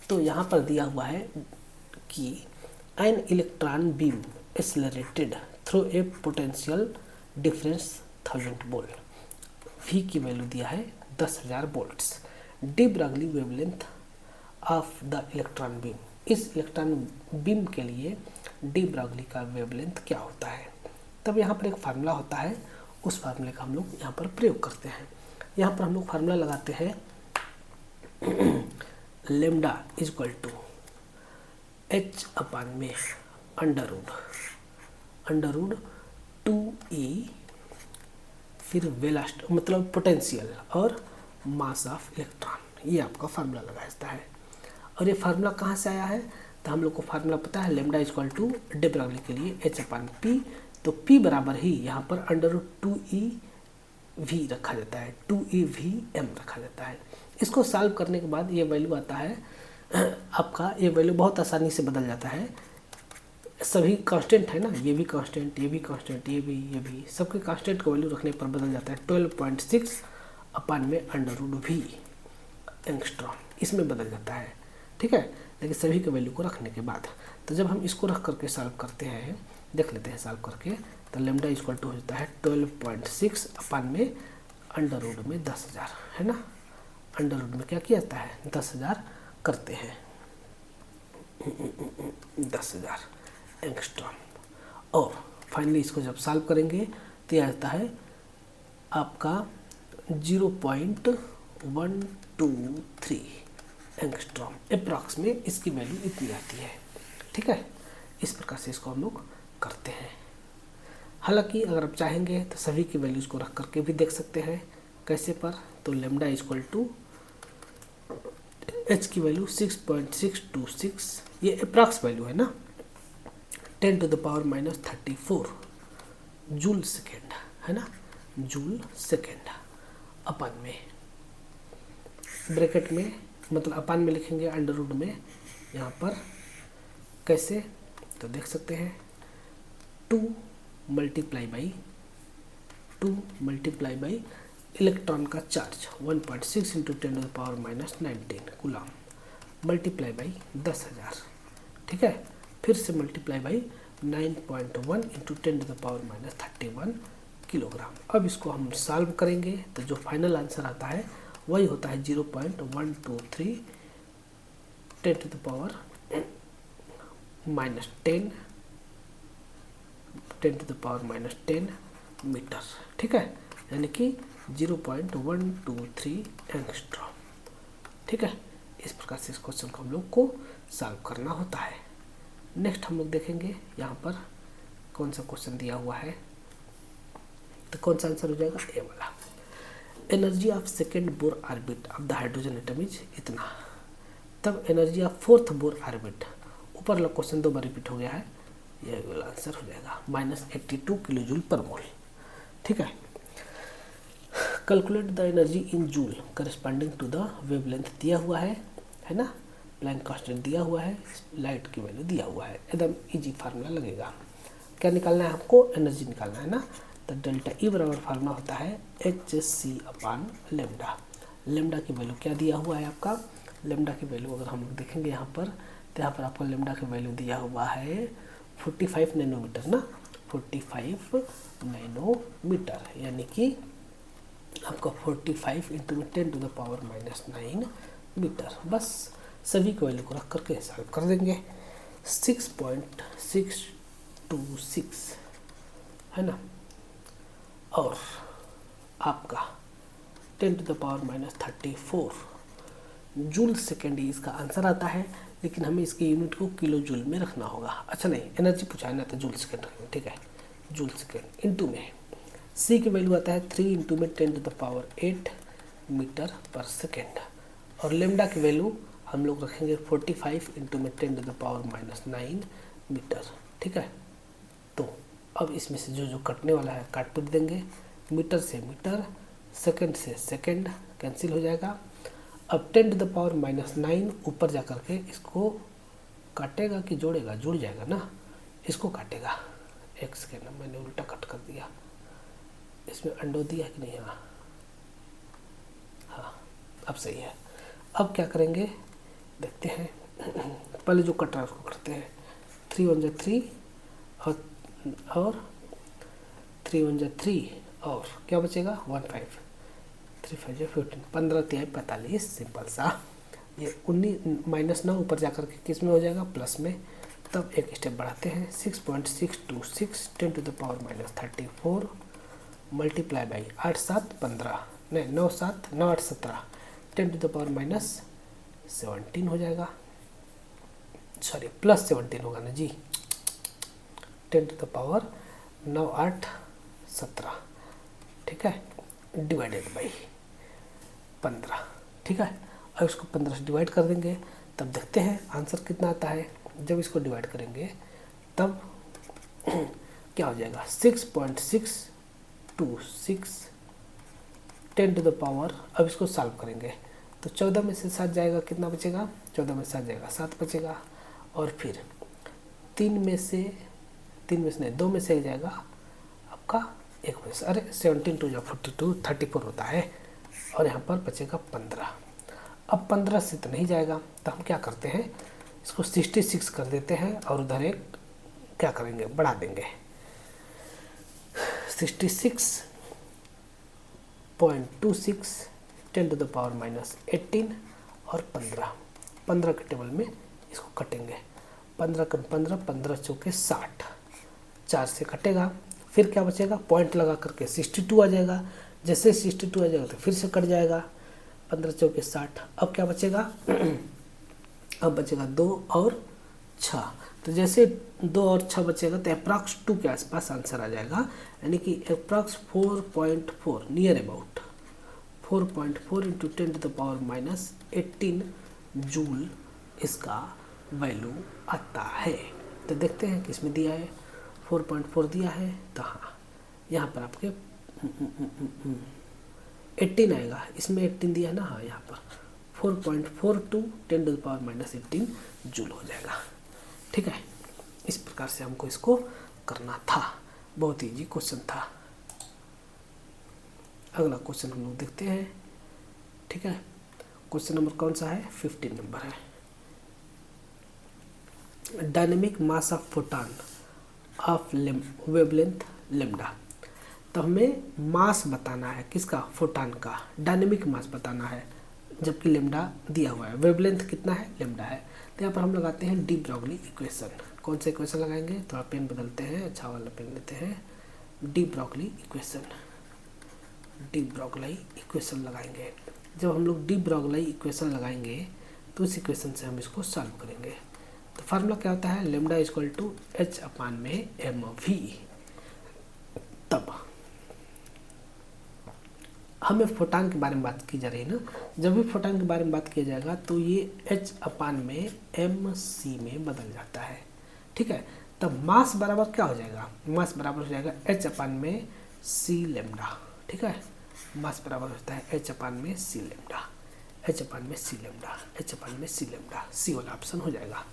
तो यहाँ पर दिया हुआ है कि an electron beam accelerated through a potential difference 1000 volt, V की वैल्यू दिया है 10,000 volts, de Broglie wavelength of the electron beam, इस इलेक्ट्रॉन बीम के लिए डी ब्रागली का वेवलेंथ क्या होता है। तब यहाँ पर एक फार्मूला होता है, उस फार्मूले का हम लोग यहाँ पर प्रयोग करते हैं। यहाँ पर हम लोग फार्मूला लगाते हैं lambda equal to h upon में अंडर रूड 2e, फिर वेलास्ट मतलब पोटेंशियल और मास ऑफ इलेक्ट्रॉन, ये आपका फार्मूला लगाता है। और ये फार्मूला कहाँ से आया है, तो हम लोग को फार्मूला पता है lambda equal to D Broglie के लिए एच अपान पी, तो p बराबर ही यहाँ पर अंडर रूट 2e v रखा जाता है, 2e_v_m रखा जाता है। इसको सॉल्व करने के बाद ये वैल्यू आता है आपका, ये वैल्यू बहुत आसानी से बदल जाता है, सभी कांस्टेंट है ना, ये भी कांस्टेंट, ये भी कांस्टेंट, ये भी सबके कांस्टेंट का वैल्यू रखने पर बदल जाता है 12.6 अपान में अंडर रूट v एंगस्ट्रॉम, इसमें बदल जाता है, ठीक है। लेकिन सभी के वैल्यू को रखने के बाद, तो जब हम इसको रख करके सॉल्व करते हैं, देख लेते हैं सॉल्व करके, तो लेमडा इक्वल टू हो जाता है 12.6 अपान में अंडर रूट में 10,000, है ना। अंडर रूट में क्या किया जाता है 10,000 करते हैं, 10,000 एंगस्ट्रॉम। और फाइनली इसको जब सॉल्व करेंगे तो यह आता है आपका 0.123 एंगस्ट्रॉम अप्रॉक्स में, इसकी वैल्यू इतनी आती है, ठीक है। इस प्रकार से इसको हम लोग करते हैं। हालांकि अगर आप चाहेंगे तो सभी की वैल्यूज़ को रख करके भी देख सकते हैं, कैसे पर, तो लेमडा इक्वल टू एच की वैल्यू 6.626, ये अप्रॉक्स वैल्यू है ना, 10⁻⁻34 जूल सेकेंड, है ना, जूल सेकेंड अपान में, ब्रैकेट में मतलब अपान में लिखेंगे, अंडर रूट में यहाँ पर कैसे, तो देख सकते हैं 2 मल्टीप्लाई बाई इलेक्ट्रॉन का चार्ज 1.6 × 10⁻⁻19 कूलम मल्टीप्लाई बाई 10,000, ठीक है। फिर से मल्टीप्लाई बाई 9.1 × 10⁻31 किलोग्राम। अब इसको हम सॉल्व करेंगे तो जो फाइनल आंसर आता है वही होता है 0.123 10⁻10 मीटर, ठीक है, यानी कि 0.123 एंगस्ट्रॉम, ठीक है। इस प्रकार से इस क्वेश्चन को हम लोग को सॉल्व करना होता है। नेक्स्ट हम लोग देखेंगे यहाँ पर कौन सा क्वेश्चन दिया हुआ है, तो कौन सा आंसर हो जाएगा, ए वाला। Energy of second Bohr orbit of the hydrogen atom is इतना, तब energy of fourth Bohr orbit, ऊपर वाला क्वेश्चन 2 बार रिपीट हो गया है, यह वाला आंसर हो जाएगा -82 किलो जूल पर मोल, ठीक है। Calculate the energy in joule corresponding to the wavelength दिया हुआ है ना, प्लैंक कांस्टेंट दिया हुआ है, लाइट की वैल्यू दिया हुआ है, एकदम इजी फार्मूला लगेगा। क्या निकालना है आपको, एनर्जी निकालना है ना, तो डेल्टा ई बराबर फार्मूला होता है HC अपान लेमडा। लेमडा की वैल्यू क्या दिया हुआ है आपका, लेमडा की वैल्यू अगर हम लोग देखेंगे यहाँ पर, तो यहाँ पर आपको लेमडा की वैल्यू दिया हुआ है 45 नैनोमीटर ना, 45 नैनोमीटर, यानी कि आपका 45 × 10⁻⁻9 मीटर। बस सभी को वैल्यू को रख करके सॉल्व कर देंगे। 6.626 है ना, और आपका 10⁻34 जूल सेकेंड इसका आंसर आता है, लेकिन हमें इसकी यूनिट को किलो जूल में रखना होगा। अच्छा नहीं, एनर्जी पूछा है ना, तो जूल सेकेंड रखेंगे, ठीक है, जूल सेकेंड इनटू में सी की वैल्यू आता है 3 × 10⁸ मीटर पर सेकेंड, और लेमडा की वैल्यू हम लोग रखेंगे 45 × 10⁻⁹ मीटर, ठीक है। तो अब इसमें से जो जो कटने वाला है काट पीट देंगे, मीटर से मीटर, सेकंड से सेकंड कैंसिल हो जाएगा। अब 10⁻⁹ ऊपर जा करके इसको काटेगा कि जोड़ेगा, जुड़ जाएगा ना, इसको काटेगा। एक सेकेंड, मैंने उल्टा कट कर दिया, इसमें अंडो दिया है कि नहीं, हाँ अब सही है। अब क्या करेंगे देखते हैं, पहले जो कट रहा है उसको करते हैं। 3 1 जा 3 और 3 1 जा 3 और क्या बचेगा 1 5, 3 5 जा 15, 15 3 45, सिंपल सा। ये 19 -9 ऊपर जाकर के किस में हो जाएगा, प्लस में। तब एक स्टेप बढ़ाते हैं, 6.626 10 to the power -34 multiply by 8 7 15, नहीं 9 7 9 8 17 10 to the power -17 हो जाएगा, सॉरी +17 होगा ना जी। 10 to the power 9 8 17, ठीक है, डिवाइडेड बाई 15, ठीक है। अब इसको 15 से डिवाइड कर देंगे, तब देखते हैं आंसर कितना आता है। जब इसको डिवाइड करेंगे तब क्या हो जाएगा 6.626 10 to the power। अब इसको सॉल्व करेंगे तो 14 में से 7 जाएगा, कितना बचेगा, 14 में 7 जाएगा 7 बचेगा। और फिर 3 में से नहीं 2 में से एक जाएगा आपका 1 में से, अरे 17 2 या 42 34 होता है। और यहाँ पर बचेगा 15। अब 15 से तो नहीं जाएगा, तो हम क्या करते हैं, इसको 66 कर देते हैं और उधर एक क्या करेंगे, बढ़ा देंगे। 66.26 10 to the power -18 और 15 के टेबल में इसको कटेंगे। 15 कम 15, 15 चौके 60, 4 से कटेगा। फिर क्या बचेगा, पॉइंट लगा करके 62 आ जाएगा। जैसे 62 आ जाएगा तो फिर से कट जाएगा, 15 चौके 60। अब क्या बचेगा अब बचेगा 2 और 6। तो जैसे 2 और 6 बचेगा तो अप्रॉक्स 2 के आसपास आंसर आ जाएगा, यानी कि approx 4.4 near about 4.4 into 10 to the power -18 joule इसका वैल्यू आता है। तो देखते हैं किसमें दिया है, 4.4 दिया है, तो हाँ यहाँ पर आपके 18 आएगा, इसमें 18 दिया है ना, हाँ यहाँ पर 4.42 10 to the power -18 जूल हो जाएगा, ठीक है। इस प्रकार से हमको इसको करना था, बहुत इजी क्वेश्चन था। अगला क्वेश्चन हम लोग देखते हैं, ठीक है। क्वेश्चन नंबर कौन सा है, 15 नंबर है। Dynamic mass of photon of wavelength lambda. तो हमें मास बताना है किसका, फोटॉन का, डायनेमिक मास बताना है, जबकि लेम्डा दिया हुआ है। वेवलेंथ कितना है, लेम्डा है। तो यहाँ पर हम लगाते हैं डी ब्रॉगली इक्वेशन। कौन सा इक्वेशन लगाएंगे, थोड़ा पेन बदलते हैं, अच्छा वाला पेन लेते हैं। De Broglie equation, de Broglie equation लगाएंगे। जब हम लोग डी ब्रॉगली इक्वेशन लगाएंगे तो उस इक्वेशन से हम इसको सॉल्व करेंगे। तो फार्मूला क्या होता है, लेम्डा इक्वल टू H/mv। तब हमें फोटॉन के बारे में बात की जा रही है ना, जब भी फोटॉन के बारे में बात किया जाएगा तो ये H/mc में बदल जाता है, ठीक है। तब मास बराबर क्या हो जाएगा, मास बराबर हो जाएगा H/mc लेम्डा, ठीक है। मास बराबर होता है H/mc lambda, H/mc lambda, H/mc lambda, सी वाला ऑप्शन हो जाएगा।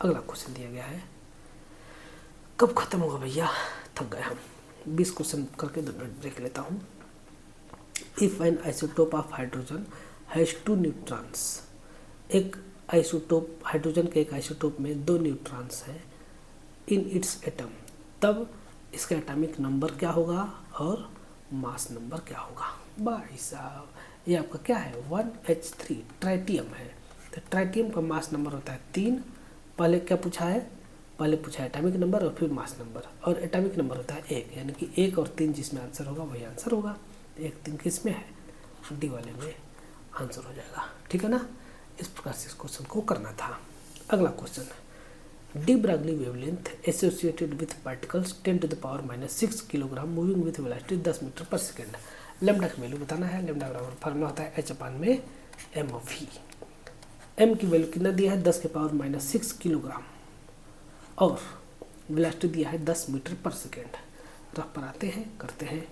अगला क्वेश्चन दिया गया है, कब खत्म होगा भैया, थक गए हम। 20 क्वेश्चन करके 2 मिनट ब्रेक लेता हूँ। If N isotope of hydrogen has 2 neutrons, एक आइसोटोप, हाइड्रोजन के एक आइसोटोप में 2 न्यूट्रॉन्स हैं इन इट्स एटम, तब इसका एटॉमिक नंबर क्या होगा और मास नंबर क्या होगा। भाई साहब ये आपका क्या है, 1H3 ट्राइटियम है। तो ट्राइटियम का मास नंबर होता है 3। पहले क्या पूछा है, पहले पूछा है एटॉमिक नंबर और फिर मास नंबर, और एटॉमिक नंबर होता है 1, यानी कि 1 और 3 जिसमें आंसर होगा वही आंसर होगा। 1 3 किस में है, डी वाले में आंसर हो जाएगा, ठीक है ना। इस प्रकार से इस क्वेश्चन को करना था। अगला question, de Broglie wavelength associated with particles 10 to the power -6 kilogram moving with velocity 10 metre per second. Lambda का वैल्यू बताना है। लेम्डा बराबर फार्मूला होता है H/mv। एम की वैल्यू कितना दिया है, 10 के पावर -6 किलोग्राम, और वेलोसिटी दिया है 10 मीटर पर सेकेंड। रफ पर आते हैं, करते हैं।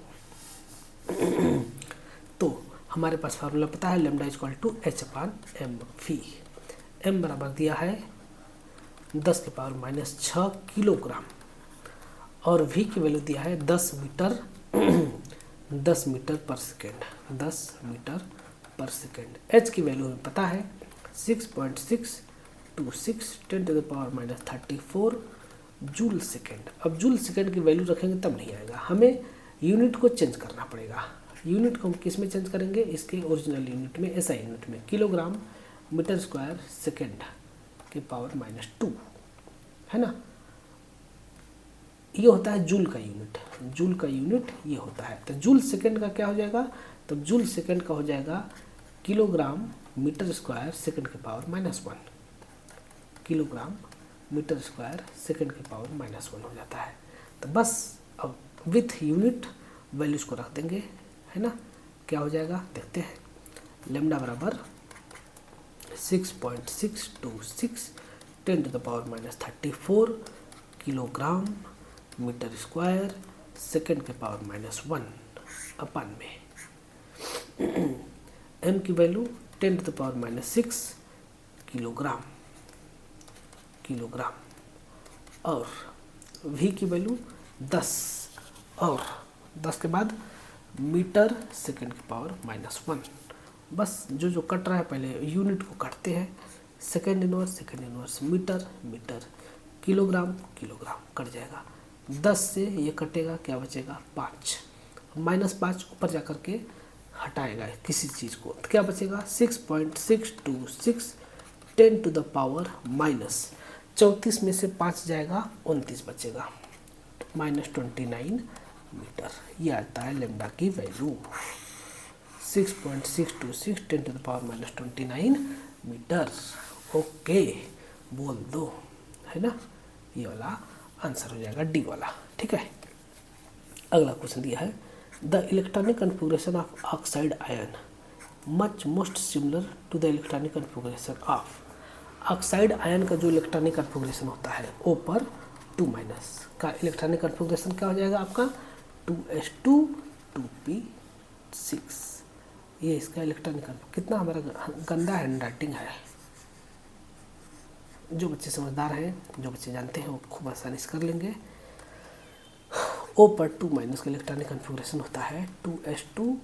तो हमारे पास फार्मूला पता है, lambda equal to H/mv। M बराबर दिया है 10 के पावर -6 किलोग्राम, और वी की वैल्यू दिया है 10 metre per second, 10 metre per second. H की वैल्यू हमें पता है 6.626 10⁻⁻34 जूल सेकेंड। अब जूल सेकेंड की वैल्यू रखेंगे तब नहीं आएगा, हमें यूनिट को चेंज करना पड़ेगा। यूनिट को हम किस में चेंज करेंगे, इसके ओरिजिनल यूनिट में, एसआई यूनिट में, किलोग्राम मीटर स्क्वायर सेकेंड के पावर -2, है ना। ये होता है जूल का यूनिट, जूल का यूनिट ये होता है। तो जूल सेकेंड का क्या हो जाएगा, तो जूल सेकेंड का हो जाएगा किलोग्राम मीटर स्क्वायर सेकेंड के power -1, kilogram metre square second के पावर -1 हो जाता है। तो बस अब विथ यूनिट वैल्यूज को रख देंगे, है ना। क्या हो जाएगा देखते हैं, लेमडा बराबर 6.626 10⁻⁻34 किलोग्राम मीटर स्क्वायर सेकेंड के पावर -1 अपन में m की वैल्यू 10⁻⁻6 किलोग्राम और v की वैल्यू 10 और 10 के बाद मीटर सेकेंड की पावर -1। बस जो कट रहा है पहले यूनिट को काटते हैं, second inverse metre kilogram cut जाएगा। 10 से ये कटेगा, क्या बचेगा 5, -5 ऊपर जा कर के हटाएगा किसी चीज़ को, तो क्या बचेगा 6.626 10⁻⁻34 में से 5 जाएगा 29 बचेगा, -29 मीटर। ये आता है लेमडा की वैल्यू 6.626 10⁻⁻29 मीटर। ओके बोल दो, है ना। ये वाला आंसर हो जाएगा डी वाला, ठीक है। अगला क्वेश्चन दिया है, the electronic configuration of oxide ion much most similar to the electronic configuration of. Oxide ion का जो इलेक्ट्रॉनिक कन्फिगरेशन होता है O पर 2- का इलेक्ट्रॉनिक कन्फिगरेशन क्या हो जाएगा आपका 2s2 2p6। ये इसका इलेक्ट्रॉनिक, कितना हमारा गंदा हैंड राइटिंग है। जो बच्चे समझदार हैं, जो बच्चे जानते हैं, वो खूब आसानी से कर लेंगे। O पर 2- का इलेक्ट्रॉनिक कन्फिगरेशन होता है 2s2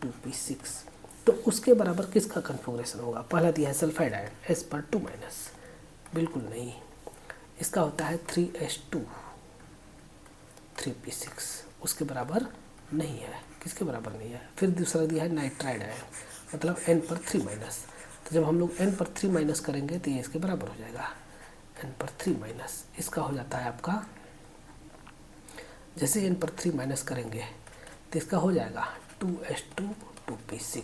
2p6। तो उसके बराबर किसका कन्फिगरेशन होगा, पहला दिया है सल्फाइड आयन S पर 2-, बिल्कुल नहीं, इसका होता है 3s2 3p6, उसके बराबर नहीं है। किसके बराबर नहीं है, फिर दूसरा दिया है नाइट्राइड आयन, मतलब n पर 3-। तो जब हम लोग n पर 3- करेंगे तो ये इसके बराबर हो जाएगा n पर 3-। इसका हो जाता है आपका, जैसे n पर 3- करेंगे तो इसका हो जाएगा 2s2 2p6,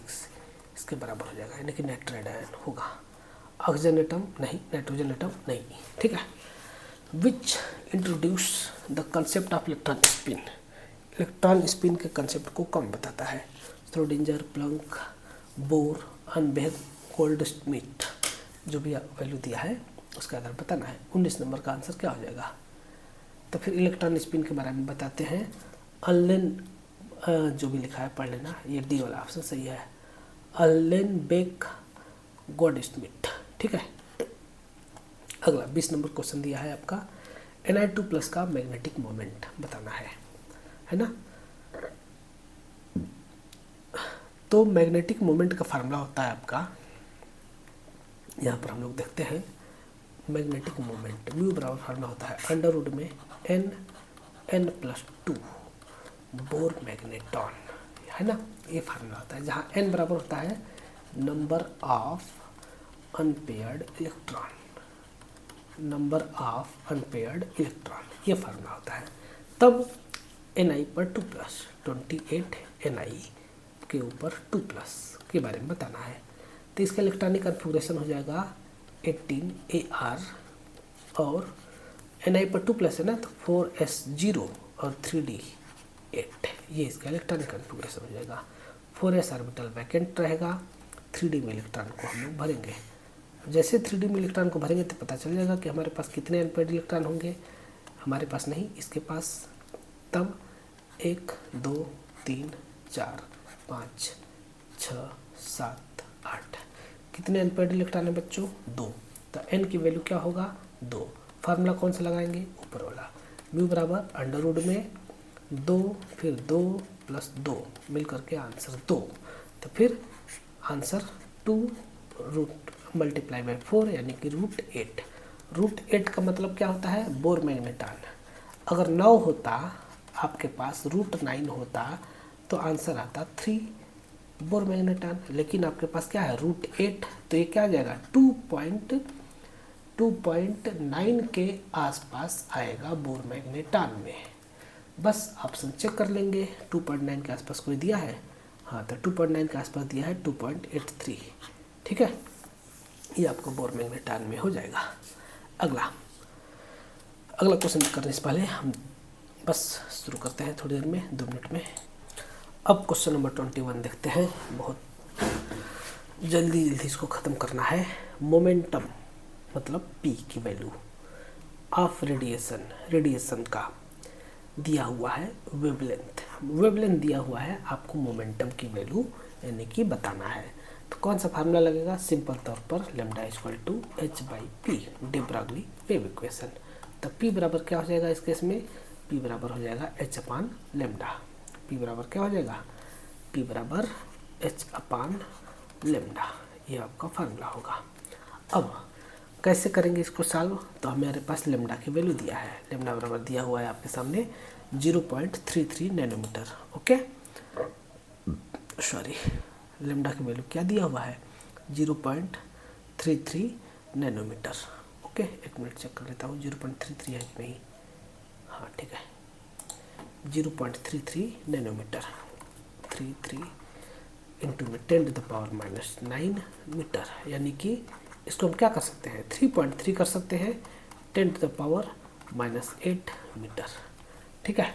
इसके बराबर हो जाएगा, यानी कि नाइट्राइड आयन होगा। ऑक्सीजन एटम नहीं, नाइट्रोजन एटम नहीं, ठीक है। Which introduce the concept of electron spin. Electron spin के कंसेप्ट को कौन बताता है, Schrodinger, Planck, Bohr, Uhlenbeck, Goudsmit. जो भी वैल्यू दिया है उसका आधार बताना है। 19 नंबर का आंसर क्या हो जाएगा। तो फिर इलेक्ट्रॉन स्पिन के बारे में बताते हैं। अल्लेन, जो भी लिखा है पढ़ लेना, ये डी वाला ऑप्शन सही है, अल्लेनबेग गोल्डस्मिथ, ठीक है। अगला 20 नंबर क्वेश्चन दिया है आपका, Ni2+ का मैग्नेटिक मोमेंट बताना है ना। तो मैग्नेटिक मोमेंट का फार्मूला होता है आपका, यहाँ पर हम लोग देखते हैं मैग्नेटिक मोमेंट म्यू बराबर फार्मूला होता है अंडरवुड में n+2 बोर मैग्नेटॉन, है ना। ये फार्मूला होता है, जहाँ n बराबर होता है नंबर ऑफ अनपेयर्ड इलेक्ट्रॉन, ये फार्मूला होता है। तब Ni पर 2+, 28 Ni के ऊपर 2+ के बारे में बताना है। तो इसका इलेक्ट्रॉनिक कन्फिगरेशन हो जाएगा 18Ar, और Ni पर 2+ है ना, तो 4s0 और 3d8, ये इसका इलेक्ट्रॉनिक कन्फिगरेशन हो जाएगा। 4s ऑर्बिटल वैकेंट रहेगा, 3d में इलेक्ट्रॉन को हम लोग भरेंगे। जैसे 3d में इलेक्ट्रॉन को भरेंगे तो पता चल जाएगा कि हमारे पास कितने अनपेयर्ड इलेक्ट्रॉन होंगे। हमारे पास नहीं, इसके पास। तब 1 2 3 4 5 6 7 8, कितने अनपेयर्ड इलेक्ट्रॉन है बच्चों, 2। तो n की वैल्यू क्या होगा 2। फार्मूला कौन सा लगाएंगे, ऊपर वाला, म्यू बराबर अंडरवुड में 2 फिर 2 + 2 मिल करके आंसर 2। तो फिर आंसर 2 रूट मल्टीप्लाई बाई 4 यानी कि √8। √8 का मतलब क्या होता है? Bore magneton. अगर 9 होता आपके पास, √9 होता तो आंसर आता 3 बोर मैग्नेटॉन। लेकिन आपके पास क्या है? √8, तो ये क्या आ जाएगा? 2.9 के आसपास आएगा बोर मैग्नेटॉन में। बस ऑप्शन चेक कर लेंगे। 2.9 के आसपास कोई दिया है? हाँ, तो 2.9 के आसपास दिया है 2.83। ठीक है, ये आपको बोर मैग्नेटॉन में हो जाएगा। अगला क्वेश्चन करने से पहले हम बस शुरू करते हैं थोड़ी देर में, 2 मिनट में। अब क्वेश्चन नंबर 21 देखते हैं। बहुत जल्दी इसको ख़त्म करना है। मोमेंटम मतलब P की वैल्यू ऑफ रेडिएशन का दिया हुआ है वेवलेंथ दिया हुआ है, आपको मोमेंटम की वैल्यू यानी कि बताना है। तो कौन सा फार्मूला लगेगा? सिंपल तौर पर λ = h/p, de Broglie wave equation. तो P बराबर क्या हो जाएगा इस केस में? P बराबर हो जाएगा h/λ। P बराबर क्या हो जाएगा? P बराबर h/λ। ये आपका फार्मूला होगा। अब कैसे करेंगे इसको सॉल्व? तो हमारे पास लैम्डा की वैल्यू दिया है। लैम्डा बराबर दिया हुआ है आपके सामने 0.33 नैनोमीटर। ओके, सॉरी, लैम्डा की वैल्यू क्या दिया हुआ है? 0.33 नैनोमीटर। ओके, 1 मिनट चेक कर लेता हूँ 0.33 है कि नहीं। हाँ, ठीक है, 0.33 नैनोमीटर। 33 इंटू में 10⁻⁻9 मीटर, यानी कि इसको हम क्या कर सकते हैं? 3.3 कर सकते हैं 10⁻⁻8 मीटर। ठीक है,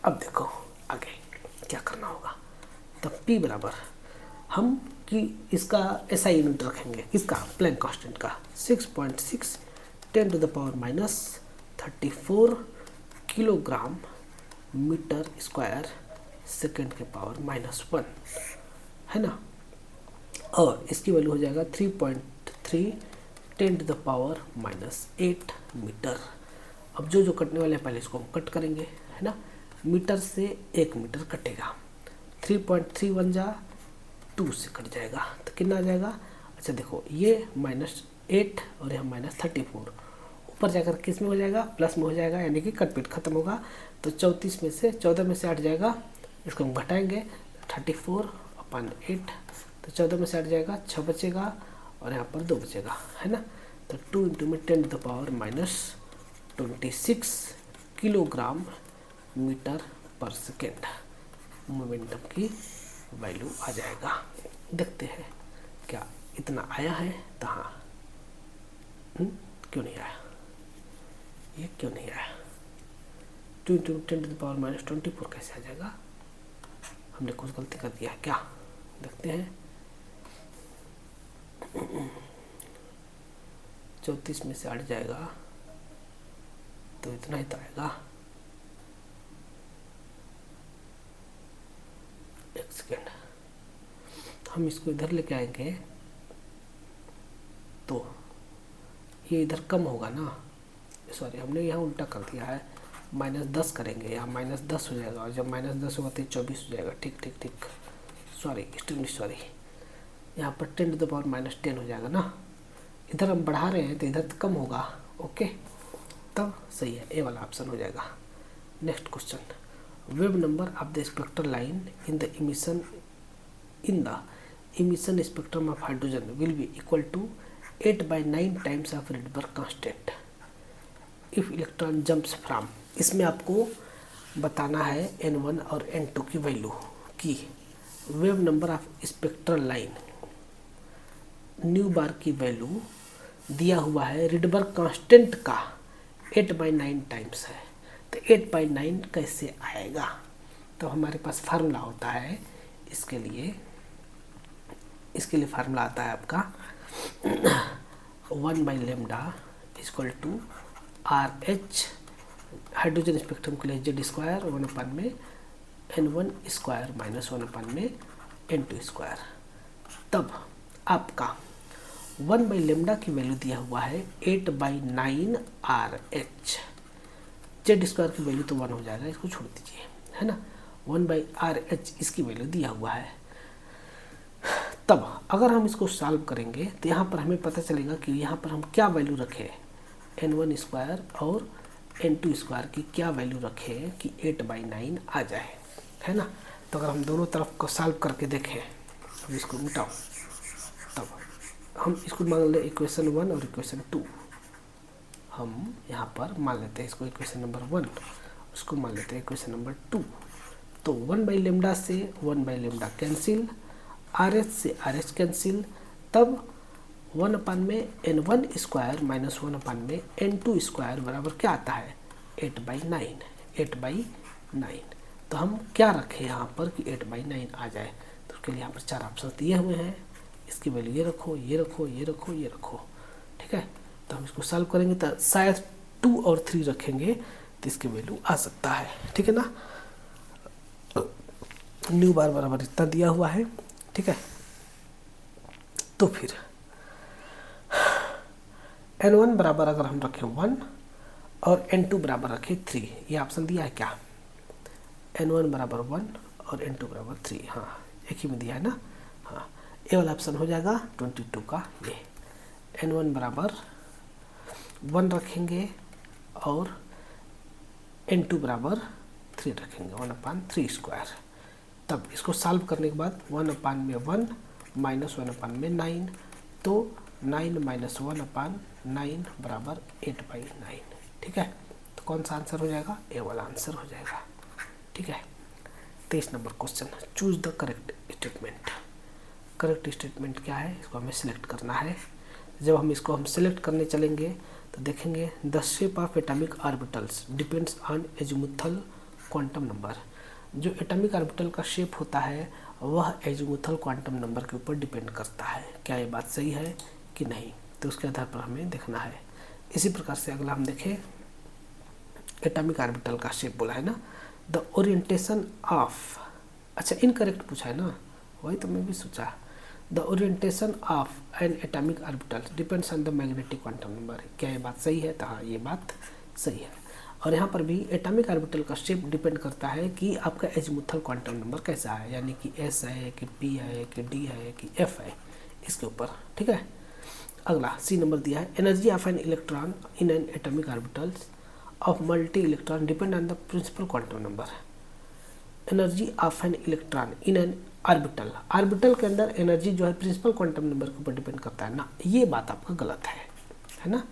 अब देखो आगे क्या करना होगा। तब P बराबर हम कि इसका SI यूनिट रखेंगे, किसका? प्लैंक कांस्टेंट का। 6.6 10⁻34 किलोग्राम मीटर स्क्वायर सेकेंड के पावर -1 है ना। और इसकी वैल्यू हो जाएगा 3.3 10⁻⁻8 मीटर। अब जो कटने वाले हैं पहले इसको हम कट करेंगे, है ना। मीटर से 1 मीटर कटेगा, 3.3 बन जा 2 से कट जाएगा तो कितना आ जाएगा? अच्छा देखो, ये -8 और यहाँ -34, ऊपर जाकर किस में हो जाएगा? प्लस में हो जाएगा, यानी कि कट पीट खत्म होगा। तो 14 में से 8 जाएगा, इसको हम घटाएंगे 34/8, तो 14 में से 8 जाएगा, 6 बचेगा और यहाँ पर 2 बचेगा, है ना। तो 2 इंटू में 10⁻26 kilogram metre per second momentum की वैल्यू आ जाएगा। देखते हैं क्या इतना आया है? तो हाँ, क्यों नहीं आया? ये क्यों नहीं आया? 2 इंटू 10⁻24 कैसे आ जाएगा? हमने कुछ गलती कर दिया है क्या? देखते हैं। 34 में से 8 जाएगा तो इतना ही तो आएगा। 1 सेकेंड, हम इसको इधर लेके आएंगे तो ये इधर कम होगा ना। सॉरी, हमने यहाँ उल्टा कर दिया है, -10 करेंगे, यहाँ -10 हो जाएगा, और जब -10 होगा तो 24 हो जाएगा। ठीक, सॉरी, एक्सट्रीमली सॉरी, यहाँ पर 10⁻10 हो जाएगा ना। इधर हम बढ़ा रहे हैं तो इधर तो कम होगा। ओके, तब सही है, ए वाला ऑप्शन हो जाएगा। Next question, wave number of the spectral line in the emission spectrum of hydrogen will be equal to 8/9 times of Rydberg constant if electron jumps from. इसमें आपको बताना है N1 और N2 की वैल्यू की। Wave number of spectral line nu bar की value दिया हुआ है, रिडबर्ग कांस्टेंट का 8/9 टाइम्स है। तो 8/9 कैसे आएगा? तो हमारे पास फार्मूला होता है इसके लिए फार्मूला आता है आपका 1/λ = RH, हाइड्रोजन स्पेक्ट्रम के लिए Z² 1/में N1² -1/में N2²। तब आपका 1/λ की वैल्यू दिया हुआ है 8/9 RH। Z² की वैल्यू तो 1 हो जाएगा, इसको छोड़ दीजिए, है ना। 1/RH इसकी वैल्यू दिया हुआ है। तब अगर हम इसको सॉल्व करेंगे तो यहाँ पर हमें पता चलेगा कि यहाँ पर हम क्या वैल्यू रखें, n1 स्क्वायर और n2 स्क्वायर की क्या वैल्यू रखें कि 8/9 आ जाए, है ना। तो अगर हम दोनों तरफ को सॉल्व करके देखें, अब इसको मिटाओ, तब हम इसको मान लें इक्वेशन 1 और इक्वेशन 2, हम यहाँ पर मान लेते हैं इसको इक्वेशन नंबर 1, उसको मान लेते हैं इक्वेशन नंबर 2। तो 1/λ से 1/λ कैंसिल, RH से RH कैंसिल, तब 1 में n1 स्क्वायर माइनस 1 में n2 स्क्वायर बराबर क्या आता है, 8/9। तो हम क्या रखें यहाँ पर कि 8/9 आ जाए, तो उसके लिए यहाँ पर 4 ऑप्शन दिए हुए हैं, इसकी वैल्यू ये रखो, ये रखो, ये रखो, ये रखो, ठीक है। तो हम इसको सॉल्व करेंगे तो शायद 2 और 3 रखेंगे तो इसकी वैल्यू आ सकता है, ठीक है ना। न्यू बार बराबर इतना दिया हुआ है, ठीक है। तो फिर n1 बराबर अगर हम रखें 1 और n2 बराबर रखें 3, ये ऑप्शन दिया है क्या, n1 बराबर 1 और n2 बराबर 3, हाँ एक ही में दिया है ना, हाँ ये वाला ऑप्शन हो जाएगा 22 का। ये n1 बराबर 1 रखेंगे और n2 बराबर 3 रखेंगे, 1/3 स्क्वायर। तब इसको सॉल्व करने के बाद 1 में 1 माइनस 1 में 9, तो 9 माइनस 1/9 बराबर 8/9, ठीक है। तो कौन सा आंसर हो जाएगा, ए वाला आंसर हो जाएगा, ठीक है। 23 number question, choose the correct statement. Correct statement क्या है, इसको हमें सिलेक्ट करना है। जब हम इसको सिलेक्ट करने चलेंगे तो देखेंगे the shape of atomic orbitals depends on azimuthal quantum number. जो एटॉमिक ऑर्बिटल का शेप होता है वह एजीमुथल क्वांटम नंबर के ऊपर डिपेंड करता है। क्या ये बात सही है कि नहीं, तो उसके आधार पर हमें देखना है। इसी प्रकार से अगला हम देखें, एटॉमिक ऑर्बिटल का शेप बोला है ना, द ओरिएंटेशन ऑफ, अच्छा इनकरेक्ट पूछा है ना, वही तो मैं भी सोचा। The orientation of N atomic orbital depends on the magnetic quantum number. क्या ये बात सही है, तो हाँ ये बात सही है। और यहाँ पर भी एटॉमिक ऑर्बिटल का शेप डिपेंड करता है कि आपका एजीमुथल क्वांटम नंबर कैसा है, यानी कि S है कि P है कि D है कि F है, इसके ऊपर, ठीक है। अगला सी नंबर दिया है, energy of an electron in an atomic orbital of multi electron depend on the principal quantum number. Energy of an electron in an orbital, orbital के अंदर एनर्जी जो है प्रिंसिपल क्वांटम नंबर के ऊपर डिपेंड करता है ना, ये बात आपका गलत है ना।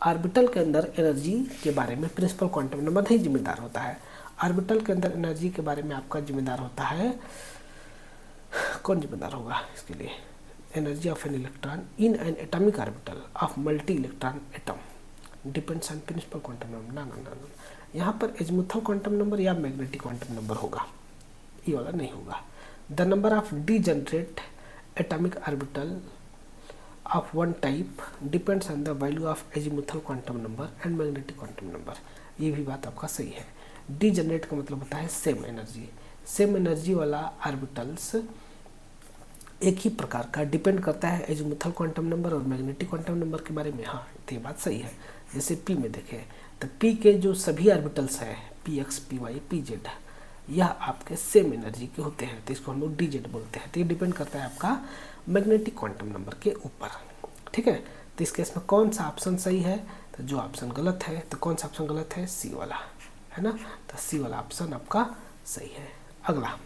ऑर्बिटल के अंदर एनर्जी के बारे में प्रिंसिपल क्वांटम नंबर नहीं जिम्मेदार होता है। ऑर्बिटल के अंदर एनर्जी के बारे में आपका जिम्मेदार होता है, कौन जिम्मेदार होगा इसके लिए, energy of an electron in an atomic orbital of multi electron atom depends on principal quantum number. ना ना ना ना, यहाँ पर एजीमुथल क्वांटम नंबर या मैग्नेटिक क्वांटम नंबर होगा, ये वाला नहीं होगा। The number of degenerate atomic orbital of one type depends on the value of azimuthal quantum number and magnetic quantum number। ये भी बात आपका सही है। डीजनरेट का मतलब होता है सेम एनर्जी, सेम एनर्जी वाला ऑर्बिटल्स एक ही प्रकार का डिपेंड करता है एजीमुथल क्वांटम नंबर और मैग्नेटिक क्वांटम नंबर के बारे में, हाँ तो ये बात सही है। जैसे P में देखें तो P के जो सभी ऑर्बिटल्स हैं Px, Py, Pz, यह आपके सेम एनर्जी के होते हैं, तो इसको हम लोग डीजेड बोलते हैं। तो ये डिपेंड करता है आपका मैग्नेटिक क्वांटम नंबर के ऊपर, ठीक है। तो इस केस में कौन सा ऑप्शन सही है, तो जो ऑप्शन गलत है, तो कौन सा ऑप्शन गलत है, सी वाला, है ना। तो सी वाला ऑप्शन आपका सही है। अगला,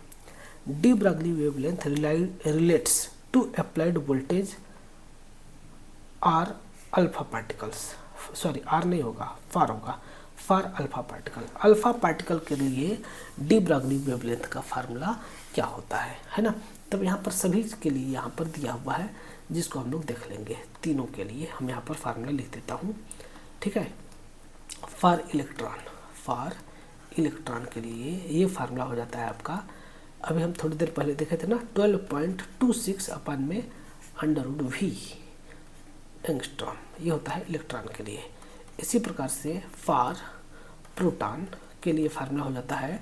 de Broglie wavelength relates to applied voltage are alpha particles, sorry are नहीं होगा, फार होगा, for alpha particle. Alpha particle के लिए डी ब्रागली वेवलेंथ का फार्मूला क्या होता है ना। तब यहाँ पर सभी के लिए यहाँ पर दिया हुआ है, जिसको हम लोग देख लेंगे। तीनों के लिए हम यहाँ पर फार्मूला लिख देता हूँ, ठीक है। फॉर इलेक्ट्रॉन के लिए ये फार्मूला हो जाता है आपका, अभी हम थोड़ी देर पहले देखे थे ना, 12.26 अपन में √V एंगस्ट्रॉम, ये होता है इलेक्ट्रॉन के लिए। इसी प्रकार से फॉर प्रोटॉन के लिए फार्मूला हो जाता है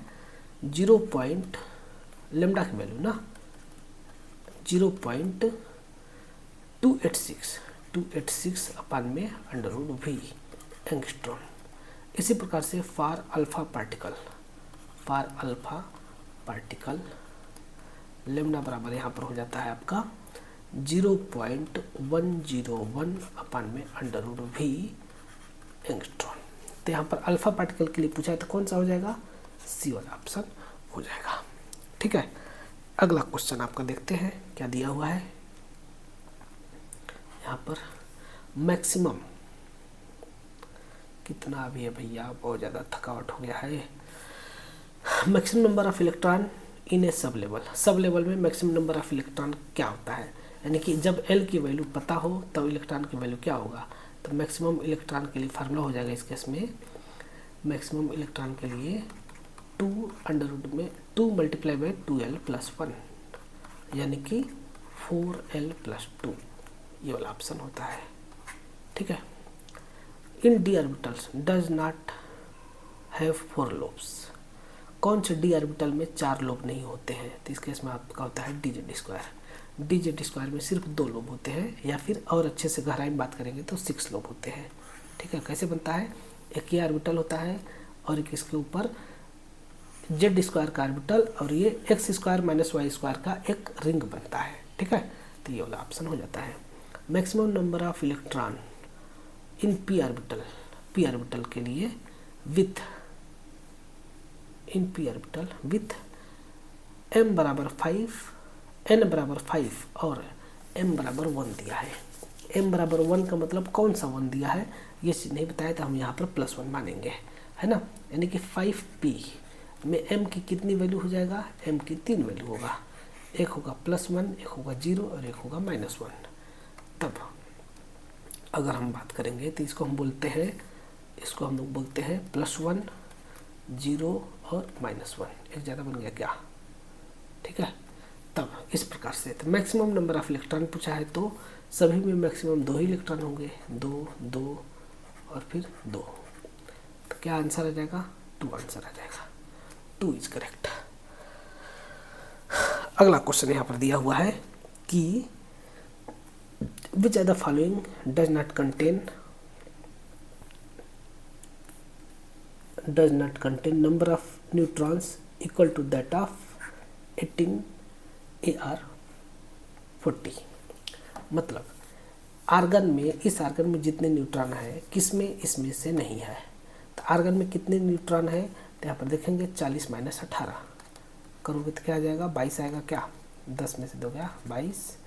0. लेमडा की वैल्यू ना 0.286 अपन में √V एंगस्ट्रॉम। इसी प्रकार से फॉर अल्फा पार्टिकल लेमडा बराबर यहाँ पर हो जाता है आपका 0.101 अपान में √v एंगस्ट्रॉम। तो यहाँ पर अल्फा पार्टिकल के लिए पूछा है तो कौन सा हो जाएगा, सी वाला ऑप्शन हो जाएगा। ठीक है, अगला क्वेश्चन आपका देखते हैं क्या दिया हुआ है। यहाँ पर मैक्सिमम कितना भी है भैया, बहुत ज़्यादा थकावट हो गया है। Maximum number of electron in a sub level. Sub level में मैक्सिमम नंबर ऑफ इलेक्ट्रॉन क्या होता है, यानी कि जब एल की वैल्यू पता हो तब इलेक्ट्रॉन की वैल्यू क्या होगा। तो मैक्सिमम इलेक्ट्रॉन के लिए फार्मूला हो जाएगा इस केस में, मैक्सिमम इलेक्ट्रॉन के लिए 2 अंडर में 2 मल्टीप्लाई बाई 2l + 1 यानी कि 4l + 2, ये वाला ऑप्शन होता है। ठीक है, in d orbitals does not have 4 lobes. कौन से डी ऑर्बिटल में 4 लोब नहीं होते हैं, तो इस केस में आपका होता है dz²। dz² में सिर्फ 2 लोब होते हैं, या फिर और अच्छे से गहराई में बात करेंगे तो 6 लोब होते हैं। ठीक है, कैसे बनता है, एक ये ऑर्बिटल होता है और एक इसके ऊपर z² का ऑर्बिटल और ये x² - y² का एक रिंग बनता है। ठीक है, तो ये वाला ऑप्शन हो जाता है। Maximum number of electron in p orbital, p orbital के लिए with in p orbital with m = 5, n = 5 और m = 1 दिया है। m = 1 का मतलब कौन सा 1 दिया है ये चीज़ नहीं बताया, तो हम यहाँ पर +1 मानेंगे, है ना। यानी कि 5p में m की कितनी वैल्यू हो जाएगा, m की 3 वैल्यू होगा, एक होगा +1, एक होगा 0 और एक होगा -1। तब अगर हम बात करेंगे तो इसको हम बोलते हैं, इसको हम लोग बोलते हैं +1, 0 और -1, एक ज़्यादा बन गया क्या। ठीक है, तब इस प्रकार से तो मैक्सिमम नंबर ऑफ इलेक्ट्रॉन पूछा है तो सभी में मैक्सिमम 2 ही इलेक्ट्रॉन होंगे, 2, 2 और फिर 2। तो क्या आंसर आ जाएगा, 2 आंसर आ जाएगा, 2 इज करेक्ट। अगला क्वेश्चन यहाँ पर दिया हुआ है कि which are the following does not contain number of neutrons equal to that of 18ar40। मतलब आर्गन में, इस आर्गन में जितने न्यूट्रॉन है किसमें, इसमें से नहीं है। तो आर्गन में कितने न्यूट्रॉन है, तो यहाँ पर देखेंगे 40 - 18 करोगे तो क्या आ जाएगा, 22 आएगा क्या, 10 में से 2 गया 22,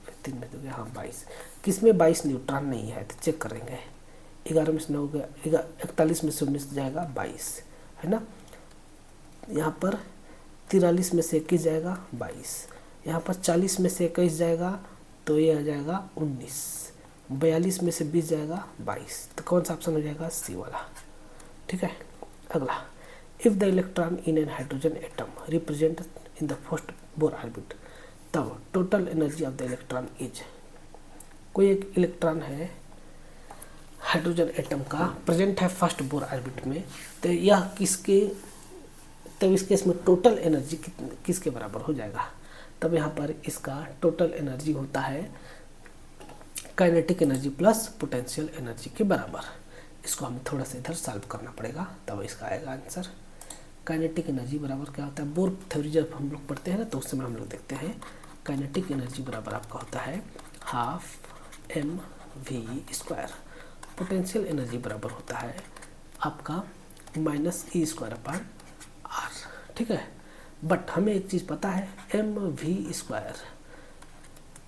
फिर 3 में 2 गया, हाँ 22। किसमें 22 न्यूट्रॉन नहीं है तो चेक करेंगे, 11 में से 9 गया, 41 में से 19 जाएगा 22, है ना। यहाँ पर 43 में से 21 जाएगा 22, यहाँ पर 40 में से 21 जाएगा तो ये आ जाएगा 19, 42 में से 20 जाएगा 22। तो कौन सा ऑप्शन हो जाएगा, सी वाला। ठीक है, अगला, if the electron in an hydrogen atom represent in the first Bohr orbit, तब total energy of the electron is. कोई एक इलेक्ट्रॉन है हाइड्रोजन एटम का, प्रेजेंट है फर्स्ट बोर ऑर्बिट में, तो यह किसके, तब इस केस में टोटल एनर्जी किसके बराबर हो जाएगा। तब यहाँ पर इसका टोटल एनर्जी होता है kinetic energy plus potential energy के बराबर। इसको हमें थोड़ा सा इधर सॉल्व करना पड़ेगा तब इसका आएगा आंसर। काइनेटिक एनर्जी बराबर क्या होता है, बोर थ्योरी जब हम लोग पढ़ते हैं ना तो उस समय हम लोग देखते हैं काइनेटिक एनर्जी बराबर आपका होता है 12 mv²। पोटेंशियल एनर्जी बराबर होता है आपका -e² r। ठीक है, बट हमें एक चीज़ पता है mv²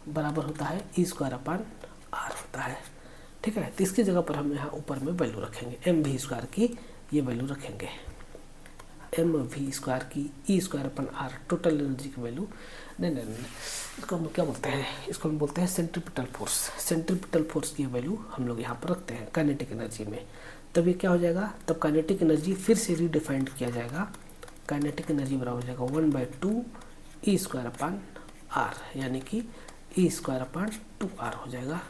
बराबर होता है e² r होता है। ठीक है, तो इसकी जगह पर हम यहाँ ऊपर में वैल्यू रखेंगे, mv² की ये वैल्यू रखेंगे, mv² की e² r टोटल एनर्जी की वैल्यू। नहीं, इसको हम क्या बोलते हैं, इसको हम बोलते हैं सेंट्रीपिटल फोर्स। सेंट्रीपिटल फोर्स की वैल्यू हम लोग यहाँ पर रखते हैं काइनेटिक एनर्जी में। तब ये क्या हो जाएगा, तब काइनेटिक एनर्जी फिर से रीडिफाइंड किया जाएगा। काइनेटिक एनर्जी बराबर हो जाएगा 1/2 e² r, यानी कि e² 2r हो जाएगा,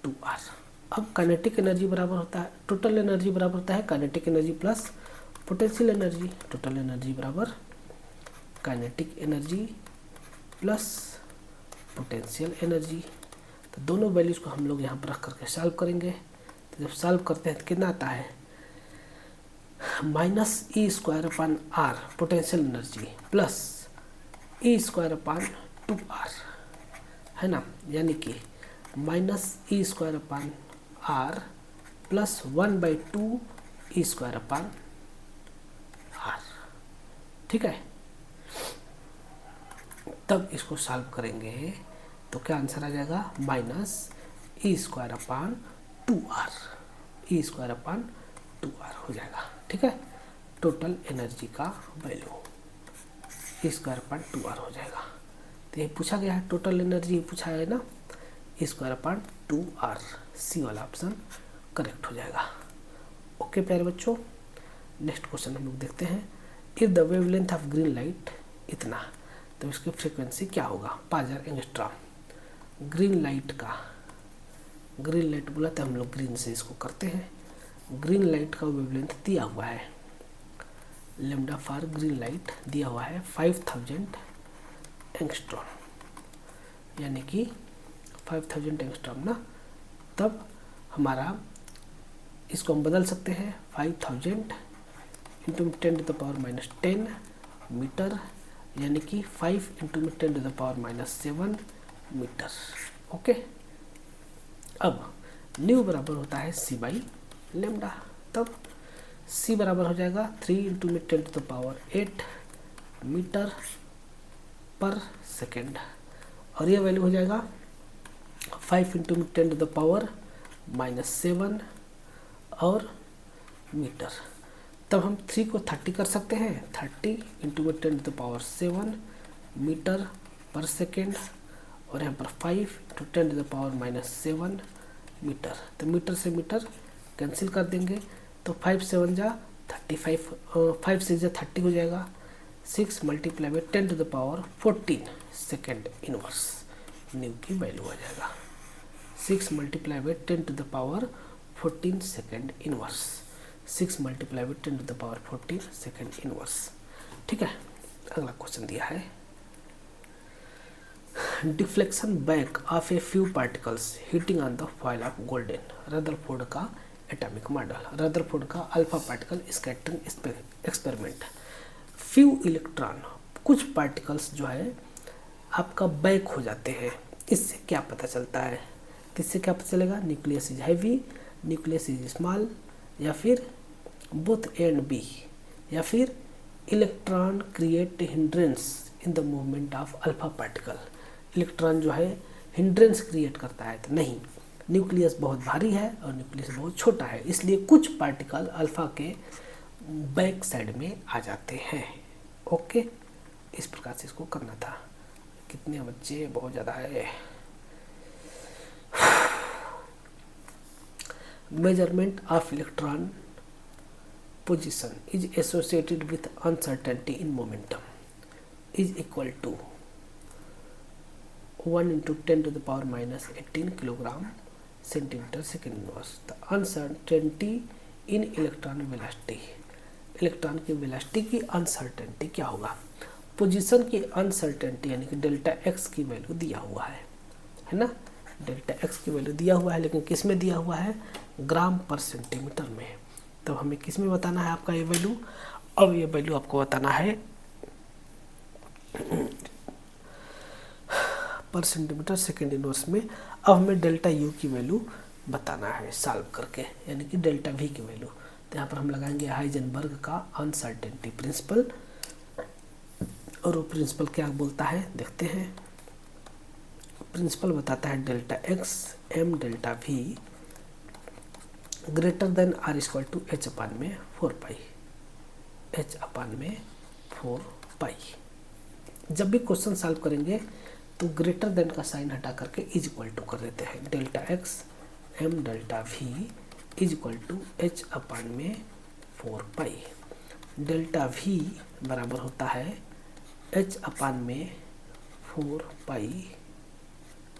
2r। अब काइनेटिक एनर्जी बराबर होता है, टोटल एनर्जी बराबर होता है kinetic energy plus potential energy. Total energy बराबर kinetic energy plus potential energy. तो दोनों वैल्यूज़ को हम लोग यहाँ पर रख करके सॉल्व करेंगे। तो जब सॉल्व करते हैं तो कितना आता है, -e² r potential energy plus e² 2r, है ना, यानी कि -e² प्लस 1/2 e² ठीक है। तब इसको सॉल्व करेंगे तो क्या आंसर आ जाएगा, -e²/2r, e²/2r हो जाएगा। ठीक है, टोटल एनर्जी का वैल्यू e²/2r हो जाएगा। तो ये पूछा गया है, टोटल एनर्जी पूछा है ना, e²/2r, सी वाला ऑप्शन करेक्ट हो जाएगा। ओके प्यारे बच्चों, नेक्स्ट क्वेश्चन हम लोग देखते हैं। If the wavelength of green light इतना, तो इसकी फ्रीक्वेंसी क्या होगा, 5000 एंगस्ट्रॉम। ग्रीन लाइट बोला तो हम लोग ग्रीन से इसको करते हैं। ग्रीन लाइट का वेवलेंथ दिया हुआ है, लैम्डा फॉर ग्रीन लाइट दिया हुआ है 5000 एंगस्ट्रॉम, यानी कि 5000 एंगस्ट्रॉम ना। तब हमारा इसको हम बदल सकते हैं, 5000 इंटू 10⁻⁻10 मीटर, यानी कि 5 इंटू 10⁻⁻7 मीटर। ओके, अब न्यू बराबर होता है c/λ, तब c बराबर हो जाएगा 3 इंटू 10⁸ मीटर पर सेकेंड, और ये वैल्यू हो जाएगा 5 इंटू 10⁻⁻7 और मीटर। तब हम 3 को 30 कर सकते हैं, 30 इंटू 10⁻7 मीटर पर सेकेंड, और यहाँ पर 5 इंटू 10⁻⁻7 मीटर। तो मीटर से मीटर कैंसिल कर देंगे, तो 5 7 जा 35, 5 6 जा 30 हो जाएगा। 6 multiply by 10⁻14 second inverse, new की वैल्यू आ जाएगा। 6 multiply by 10⁻14 second inverse, 6 multiply by 10⁻14 second inverse. ठीक है, अगला क्वेश्चन दिया है, deflection back of a few particles heating on the foil of golden, Rutherford का एटॉमिक मॉडल, रदरफोर्ड का alpha particle scattering experiment. Few electron, कुछ particles जो है आपका बैक हो जाते हैं, इससे क्या पता चलता है, किससे क्या पता चलेगा, nucleus is heavy, nucleus is small, या फिर बोथ ए एंड बी, या फिर electron create hindrance in the movement of alpha particle, electron जो है हिंड्रेंस क्रिएट करता है। तो नहीं, न्यूक्लियस बहुत भारी है और न्यूक्लियस बहुत छोटा है, इसलिए कुछ पार्टिकल अल्फा के बैक साइड में आ जाते हैं। ओके, इस प्रकार से इसको करना था। कितने बच्चे, बहुत ज़्यादा है। Measurement of electron position is associated with uncertainty in momentum is equal to 1 into 10⁻⁻18 kilogram centimetre second inverse. The uncertainty in electron velocity, electron की वेलोसिटी की अनसर्टेनिटी क्या होगा, पोजीशन की अनसर्टेनिटी यानी कि डेल्टा एक्स की वैल्यू दिया हुआ है ना, डेल्टा एक्स की वैल्यू दिया हुआ है, लेकिन किस में दिया हुआ है, ग्राम पर सेंटीमीटर में। तो हमें किस में बताना है आपका ये वैल्यू, अब ये वैल्यू आपको बताना है पर सेंटीमीटर सेकेंड इनवर्स में। अब हमें डेल्टा यू की वैल्यू बताना है सॉल्व करके, यानी कि डेल्टा वी की वैल्यू। तो यहाँ पर हम लगाएंगे हाइजेनबर्ग का अनसर्टेनिटी प्रिंसिपल, और वो प्रिंसिपल क्या बोलता है देखते हैं। प्रिंसिपल बताता है delta x m delta v greater than or equal to h upon में 4 पाई। जब भी क्वेश्चन सॉल्व करेंगे तो ग्रेटर देन का साइन हटा करके इज इक्वल टू कर देते हैं। Delta x m delta v is equal to h upon में 4 पाई। डेल्टा वी बराबर होता है एच अपान में 4 पाई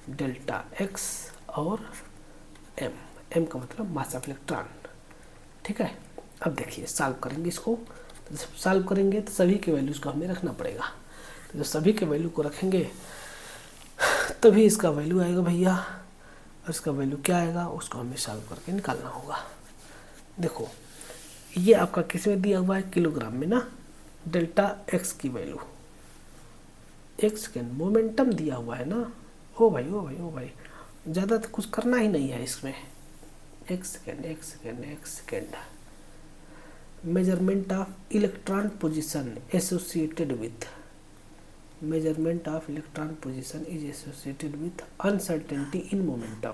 डेल्टा एक्स और एम, एम का मतलब मास ऑफ इलेक्ट्रॉन। ठीक है, अब देखिए सॉल्व करेंगे इसको। तो जब सॉल्व करेंगे तो सभी के वैल्यूज़ को हमें रखना पड़ेगा। तो जब सभी के वैल्यू को रखेंगे तभी इसका वैल्यू आएगा भैया, और इसका वैल्यू क्या आएगा उसको हमें सॉल्व करके निकालना होगा। देखो ये आपका किस में दिया हुआ है, किलोग्राम में ना, डेल्टा एक्स की वैल्यू, एक सेकेंड मोमेंटम दिया हुआ है ना, ओ भाई ओ भाई ओ भाई, ज़्यादा तो कुछ करना ही नहीं है इसमें। एक second. Measurement of electron position associated with, measurement of electron position is associated with uncertainty in momentum.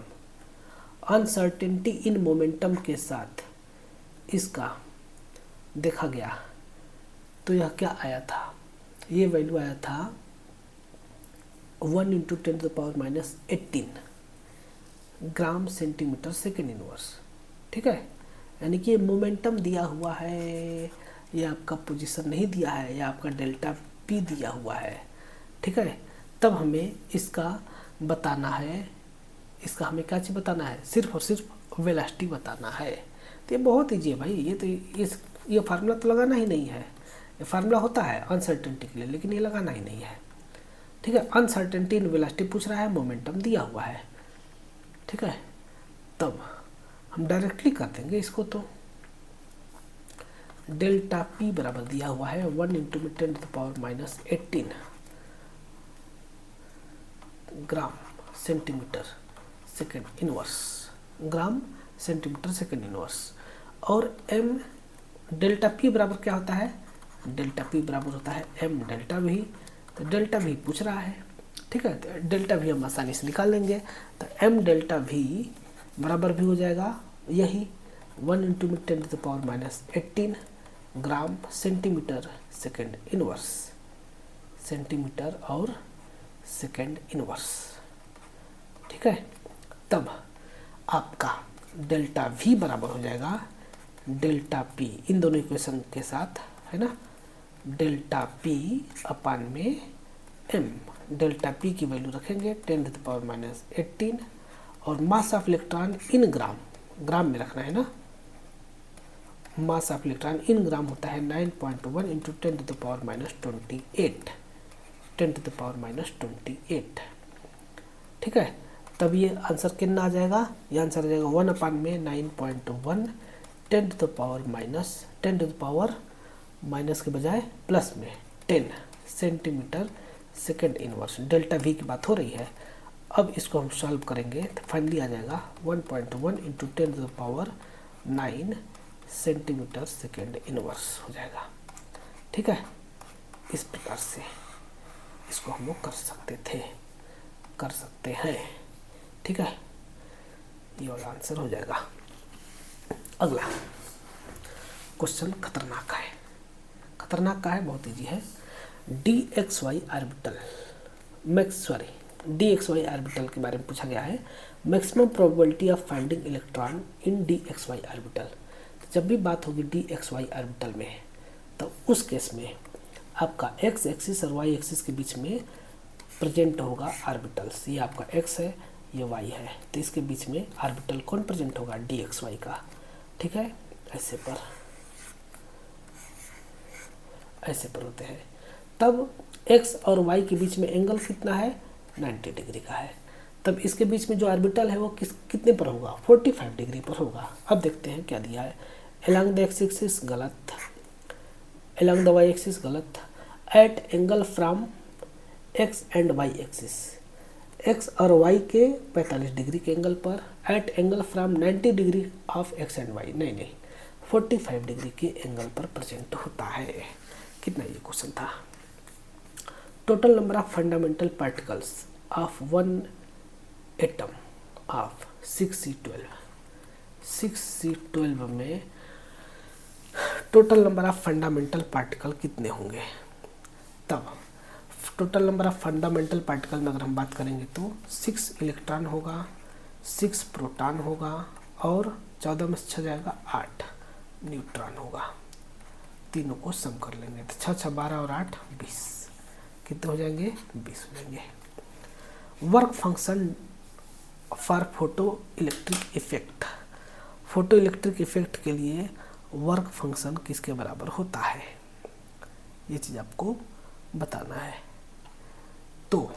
Uncertainty in momentum के साथ इसका देखा गया तो यह क्या आया था, ये वैल्यू आया था 1 × 10⁻18 ग्राम सेंटीमीटर सेकेंड इनवर्स। ठीक है, यानी कि मोमेंटम दिया हुआ है, ये आपका पोजीशन नहीं दिया है, या आपका डेल्टा पी दिया हुआ है। ठीक है, तब हमें इसका बताना है, इसका हमें क्या चीज़ बताना है, सिर्फ और सिर्फ वेलोसिटी बताना है। तो ये बहुत ईजी है भाई, ये फार्मूला तो लगाना ही नहीं है। ये फार्मूला होता है अनसर्टेनिटी के लिए, लेकिन ये लगाना ही नहीं है। ठीक है, अनसर्टेनिटी इन वेलोसिटी पूछ रहा है, मोमेंटम दिया हुआ है। ठीक है, तब हम डायरेक्टली कर देंगे इसको। तो डेल्टा पी बराबर दिया हुआ है 1 × 10⁻18 gram centimetre second inverse, gram centimetre second inverse. और एम डेल्टा पी बराबर क्या होता है, डेल्टा पी बराबर होता है एम डेल्टा वी। तो डेल्टा वी पूछ रहा है। ठीक है, तो डेल्टा वी हम आसानी से निकाल लेंगे। तो एम डेल्टा वी बराबर भी हो जाएगा यही 1 × 10⁻18 gram centimetre second inverse, centimetre और सेकेंड इनवर्स। ठीक है, तब आपका डेल्टा वी बराबर हो जाएगा डेल्टा पी, इन दोनों इक्वेशन के साथ है ना, डेल्टा पी अपान में एम। डेल्टा पी की वैल्यू रखेंगे 10⁻18 और मास ऑफ इलेक्ट्रॉन इन ग्राम, ग्राम में रखना है ना, मास ऑफ इलेक्ट्रॉन इन ग्राम होता है 9.1 × 10⁻28, 10⁻28। ठीक है, तब ये आंसर कितना आ जाएगा, ये आंसर आ जाएगा 1 अपान में 9.1 10⁻, माइनस के बजाय प्लस में 10 centimetre second inverse. Delta we की बात हो रही है। अब इसको हम सॉल्व करेंगे तो फाइनली आ जाएगा 1.1 × 10⁹ सेंटीमीटर सेकेंड इनवर्स हो जाएगा। ठीक है, इस प्रकार से इसको हम लोग कर सकते हैं। ठीक है, ये वाला आंसर हो जाएगा। अगला क्वेश्चन खतरनाक है, खतरनाक का है, बहुत इजी है। DXY ऑर्बिटल DXY ऑर्बिटल के बारे में पूछा गया है। Maximum probability of finding electron in DXY orbital. जब भी बात होगी DXY ऑर्बिटल में, तो उस केस में आपका x एक्सिस और y एक्सिस के बीच में प्रेजेंट होगा ऑर्बिटल्स। ये आपका x है, ये y है, तो इसके बीच में ऑर्बिटल कौन प्रेजेंट होगा, DXY का। ठीक है, ऐसे पर होते हैं। तब x और y के बीच में एंगल कितना है, 90 डिग्री का है। तब इसके बीच में जो ऑर्बिटल है वो कितने पर होगा, 45 डिग्री पर होगा। अब देखते हैं क्या दिया है। along the x axis गलत, along the y axis गलत, at angle from x and y axis, x और y के 45 डिग्री के एंगल पर, at angle from 90 degree of x and y, नहीं 45 डिग्री के एंगल पर प्रेजेंट होता है। कितना ये क्वेश्चन था। Total number of fundamental particles of one atom of 6C12 में total number of fundamental particle कितने होंगे। तब total number of fundamental particle में अगर हम बात करेंगे तो 6 इलेक्ट्रॉन होगा, 6 प्रोटॉन होगा और 14 में से जाएगा 8 न्यूट्रॉन होगा। तीनों को सम कर लेंगे तो 6 6 12 और 8 20, कितने हो जाएंगे, 20 हो जाएंगे। Work function for photo electric effect, photo electric effect के लिए वर्क फंक्शन किसके बराबर होता है, ये चीज़ आपको बताना है। तो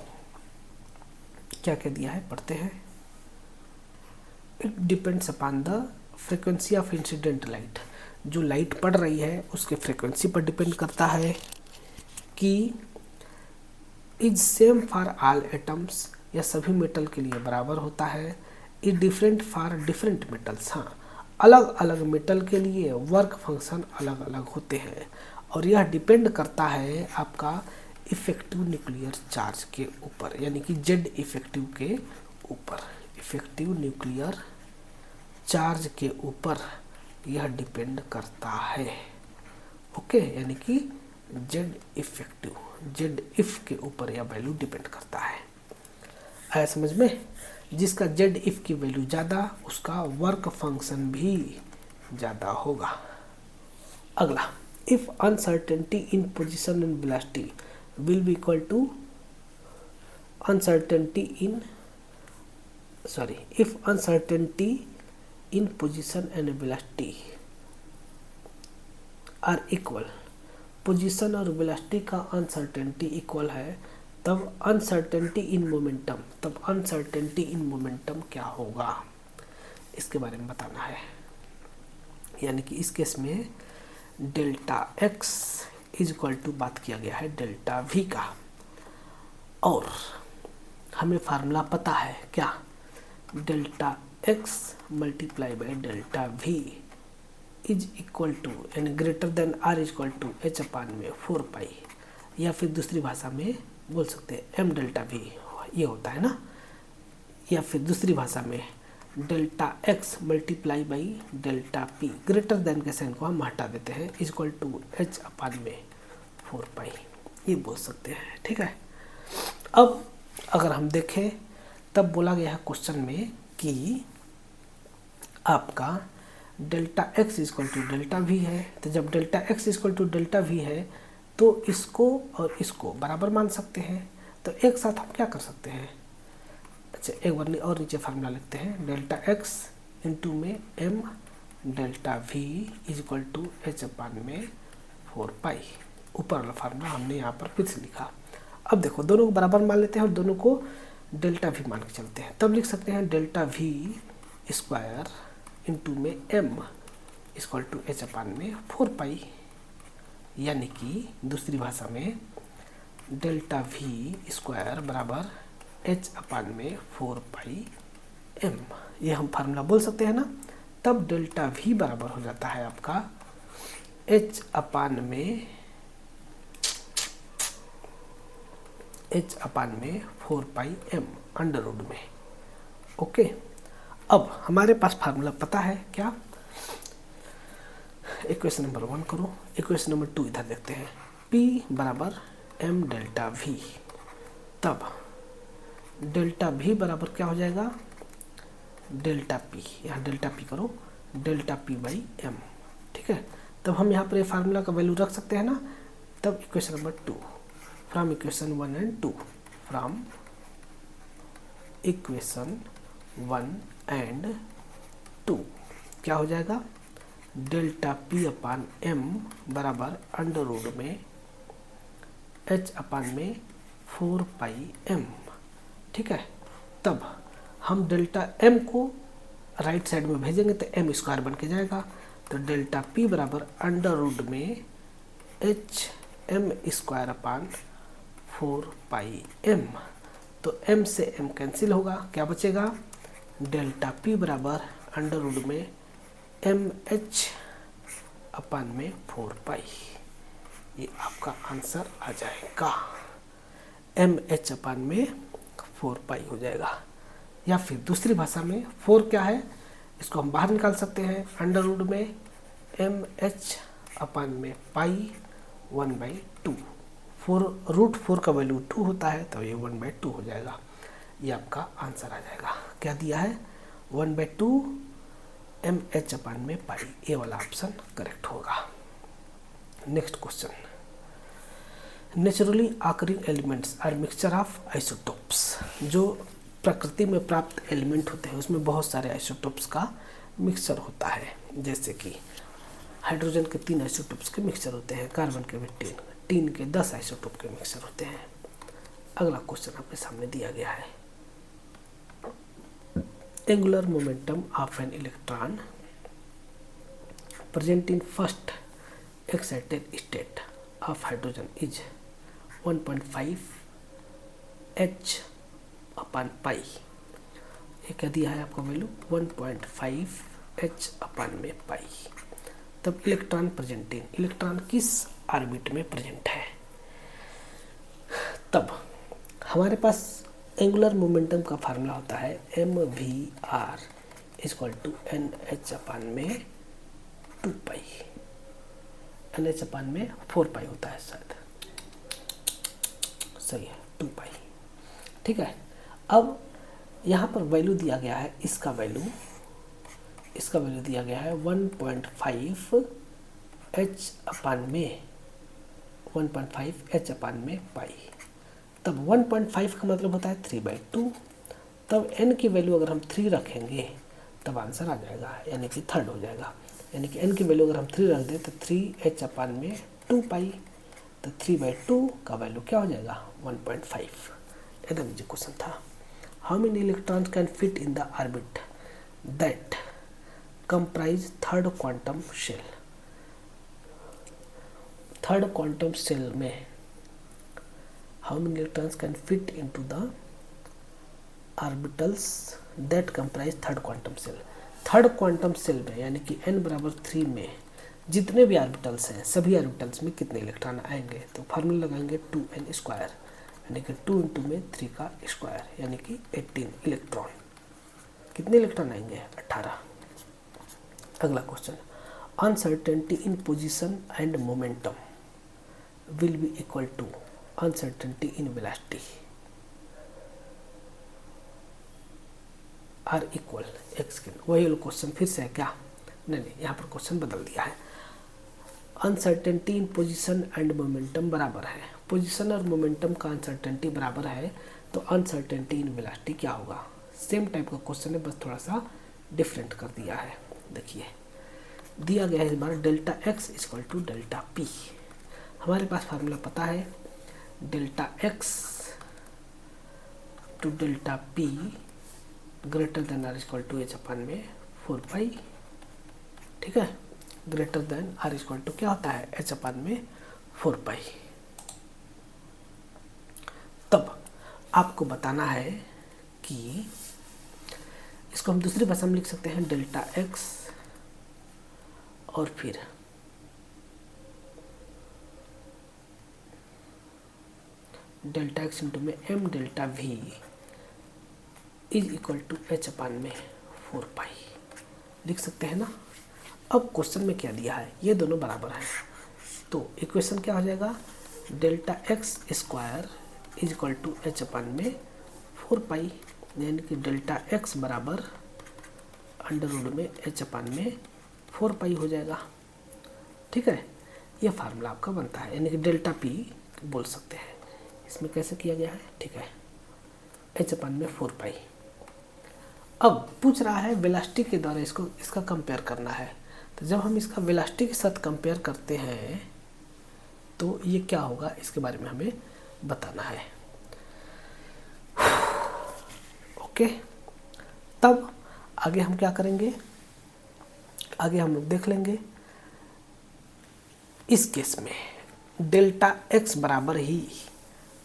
क्या क्या दिया है, पढ़ते हैं। It depends upon the frequency of incident light, जो लाइट पड़ रही है उसके फ्रीक्वेंसी पर डिपेंड करता है। कि is same for all atoms यह सभी मेटल के लिए बराबर होता है। It different for different metals, हाँ अलग अलग मेटल के लिए वर्क फंक्शन अलग अलग होते हैं और यह डिपेंड करता है आपका इफेक्टिव न्यूक्लियर चार्ज के ऊपर, यानी कि जेड इफेक्टिव के ऊपर, इफेक्टिव न्यूक्लियर चार्ज के ऊपर यह डिपेंड करता है। ओके, यानी कि जेड इफेक्टिव, जेड इफ के ऊपर यह वैल्यू डिपेंड करता है। आया समझ में? जिसका जेड इफ की वैल्यू ज़्यादा उसका वर्क फंक्शन भी ज़्यादा होगा। अगला, if uncertainty in position and velocity will be equal to uncertainty in if uncertainty in position and velocity are equal, position और वेलोसिटी का अनसर्टेनिटी इक्वल है, तब अनसर्टेनिटी इन मोमेंटम, तब अनसर्टेनिटी इन मोमेंटम क्या होगा, इसके बारे में बताना है। यानी कि इस केस में delta X is equal to बात किया गया है डेल्टा वी का, और हमें फार्मूला पता है क्या, delta x multiply by delta v is equal to यानी greater than or is equal to h upon में 4 पाई, या फिर दूसरी भाषा में बोल सकते हैं एम डेल्टा वी, ये होता है ना, या फिर दूसरी भाषा में delta x multiply by delta p, greater then के साइन को हम हटा देते हैं, is equal to h upon में 4 पाई, ये बोल सकते हैं। ठीक है, अब अगर हम देखें तब बोला गया है क्वेश्चन में कि आपका delta X is equal to delta V है, तो जब delta X is equal to delta V है तो इसको और इसको बराबर मान सकते हैं, तो एक साथ हम क्या कर सकते हैं, अच्छा एक बार और नीचे फार्मूला लिखते हैं, डेल्टा एक्स इंटू में m delta v is equal to h upon में 4 पाई, ऊपर वाला फार्मूला हमने यहाँ पर फिर से लिखा। अब देखो दोनों को बराबर मान लेते हैं और दोनों को डेल्टा वी मान के चलते हैं, तब लिख सकते हैं डेल्टा वी स्क्वायर इंटू में M equal to h upon में 4 पाई, यानी कि दूसरी भाषा में डेल्टा वी स्क्वायर बराबर एच अपान में 4 पाई एम, ये हम फार्मूला बोल सकते हैं ना। तब डेल्टा वी बराबर हो जाता है आपका एच अपान में 4 पाई एम अंडर रूट में। ओके, अब हमारे पास फार्मूला पता है क्या, इक्वेशन नंबर 1 करो, इक्वेशन नंबर 2 इधर देखते हैं, P बराबर m डेल्टा वी, तब डेल्टा वी बराबर क्या हो जाएगा, डेल्टा P, यहाँ डेल्टा P करो, डेल्टा P बाई m। ठीक है, तब हम यहाँ पर ये फार्मूला का वैल्यू रख सकते हैं ना। तब equation number 2 from equation 1 and 2, from equation 1 and 2 क्या हो जाएगा, डेल्टा पी अपान एम बराबर अंडर रूट में एच अपान में 4 पाई एम। ठीक है, तब हम डेल्टा एम को राइट साइड में भेजेंगे तो एम स्क्वायर बन के जाएगा, तो डेल्टा पी बराबर अंडर रूट में एच एम स्क्वायर अपान 4 पाई एम, तो एम से एम कैंसिल होगा, क्या बचेगा, डेल्टा पी बराबर अंडर रूट में एम एच अपान में 4 पाई, ये आपका आंसर आ जाएगा, एम एच अपान में 4 पाई हो जाएगा। या फिर दूसरी भाषा में 4 क्या है, इसको हम बाहर निकाल सकते हैं, अंडर रूट में एम एच अपान में पाई 1/2, 4√4 का वैल्यू 2 होता है, तो ये 1/2 हो जाएगा, ये आपका आंसर आ जाएगा। क्या दिया है, 1/2 एम एच अपान में पाई, ये वाला ऑप्शन करेक्ट होगा। Next question, naturally occurring elements are mixture of isotopes, जो प्रकृति में प्राप्त एलिमेंट होते हैं उसमें बहुत सारे आइसोटोप्स का मिक्सचर होता है, जैसे कि हाइड्रोजन के 3 आइसोटोप्स के मिक्सचर होते हैं, कार्बन के भी 3, टीन के 10 आइसोटोप के मिक्सचर होते हैं। अगला क्वेश्चन आपके सामने दिया गया है, angular momentum of an electron present in first excited state of hydrogen is 1.5 h अपान पाई। ये क्या दिया है आपका वैल्यू 1.5 h अपान में पाई। तब इलेक्ट्रॉन प्रेजेंट इलेक्ट्रॉन किस ऑर्बिट में प्रेजेंट है। तब हमारे पास एंगुलर मोमेंटम का फार्मूला होता है mvr इक्वल टू nh अपान में 2 पाई, nh अपान में 4 पाई होता है शायद, सही है 2 पाई। ठीक है, अब यहाँ पर वैल्यू दिया गया है, इसका वैल्यू दिया गया है 1.5 h अपान में 1.5 h अपान में पाई। तब 1.5 का मतलब होता है 3/2। तब n की वैल्यू अगर हम 3 रखेंगे तब आंसर आ जाएगा, यानी कि थर्ड हो जाएगा। यानी कि n की वैल्यू अगर हम 3 रख दें तो 3h अपान में 2 पाई, तो 3/2 का वैल्यू क्या हो जाएगा 1.5। एकदम इजी क्वेश्चन था। How many electrons can fit in the orbit that comprise third quantum shell. Third quantum shell में how many electrons can fit into the orbitals that comprise third quantum shell. Third quantum shell में यानी कि n बराबर 3 में जितने भी orbitals हैं, सभी ऑर्बिटल्स में कितने इलेक्ट्रॉन आएंगे, तो फार्मूला लगाएंगे 2n स्क्वायर, यानी कि 2 इंटू में 3 का स्क्वायर, यानी कि 18 इलेक्ट्रॉन। कितने इलेक्ट्रॉन आएंगे 18। अगला question, uncertainty in position and momentum will be equal to uncertainty in velocity are equal X के। वही क्वेश्चन फिर से है क्या? नहीं, यहाँ पर क्वेश्चन बदल दिया है। Uncertainty in position and momentum बराबर है, पोजीशन और मोमेंटम का अनसर्टेनिटी बराबर है, तो अनसर्टेनिटी इन वेलोसिटी क्या होगा। सेम टाइप का क्वेश्चन है, बस थोड़ा सा डिफरेंट कर दिया है। देखिए दिया गया है इस बार delta x equal to delta p. हमारे पास फार्मूला पता है, delta x to delta p greater than or equal to h upon में 4 पाई। ठीक है, greater than or equal to क्या होता है एच अपान में 4 पाई। तब आपको बताना है कि इसको हम दूसरी भाषा में लिख सकते हैं, डेल्टा एक्स और फिर डेल्टा एक्स इंटू में m delta v is equal to h upon में 4 पाई लिख सकते हैं ना। अब क्वेश्चन में क्या दिया है, ये दोनों बराबर है, तो इक्वेशन क्या हो जाएगा, delta x square is equal to h upon में 4 पाई, यानी कि डेल्टा एक्स बराबर अंडर रूट में एच अपान में 4 पाई हो जाएगा। ठीक है, ये फार्मूला आपका बनता है, यानी कि डेल्टा पी बोल सकते हैं। इसमें कैसे किया गया है, ठीक है, एच अपान में 4 पाई। अब पूछ रहा है वेलोसिटी के द्वारा इसका कंपेयर करना है, तो जब हम इसका वेलोसिटी के साथ कंपेयर करते हैं तो ये क्या होगा, इसके बारे में हमें बताना है। ओके, तब आगे हम क्या करेंगे, आगे हम लोग देख लेंगे। इस केस में डेल्टा एक्स बराबर ही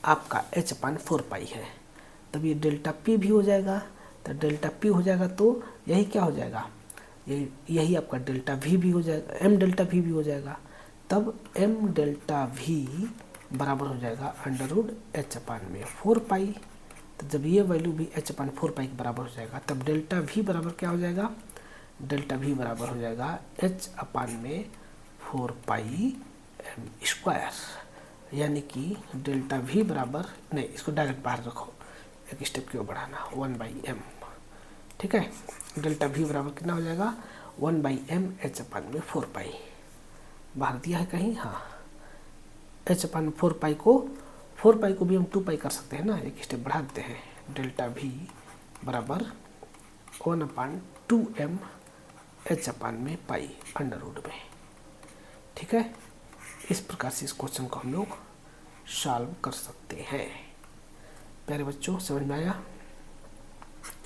आपका एच अपान 4 पाई है, तब ये डेल्टा पी भी हो जाएगा, तो डेल्टा पी हो जाएगा तो यही क्या हो जाएगा, यही आपका डेल्टा वी भी हो जाएगा, एम डेल्टा वी भी हो जाएगा। तब एम डेल्टा वी बराबर हो जाएगा अंडर रूट एच अपान में 4 पाई। तो जब ये वैल्यू भी एच अपान 4 पाई के बराबर हो जाएगा, तब डेल्टा वी बराबर क्या हो जाएगा, डेल्टा वी बराबर हो जाएगा एच अपान में 4 पाई एम स्क्वायर, यानी कि डेल्टा वी बराबर, नहीं इसको डायरेक्ट बाहर रखो, एक स्टेप क्यों बढ़ाना, 1/m। ठीक है, डेल्टा वी बराबर कितना हो जाएगा 1/m एच अपान में 4 पाई। बाहर दिया है कहीं, हाँ, एच अपान 4 पाई को भी हम 2 पाई कर सकते हैं ना, एक स्टेप बढ़ा देते हैं, डेल्टा वी बराबर 1/2m एच अपान में पाई अंडर रूट में। ठीक है, इस प्रकार से इस क्वेश्चन को हम लोग सॉल्व कर सकते हैं। प्यारे बच्चों, समझ में आया?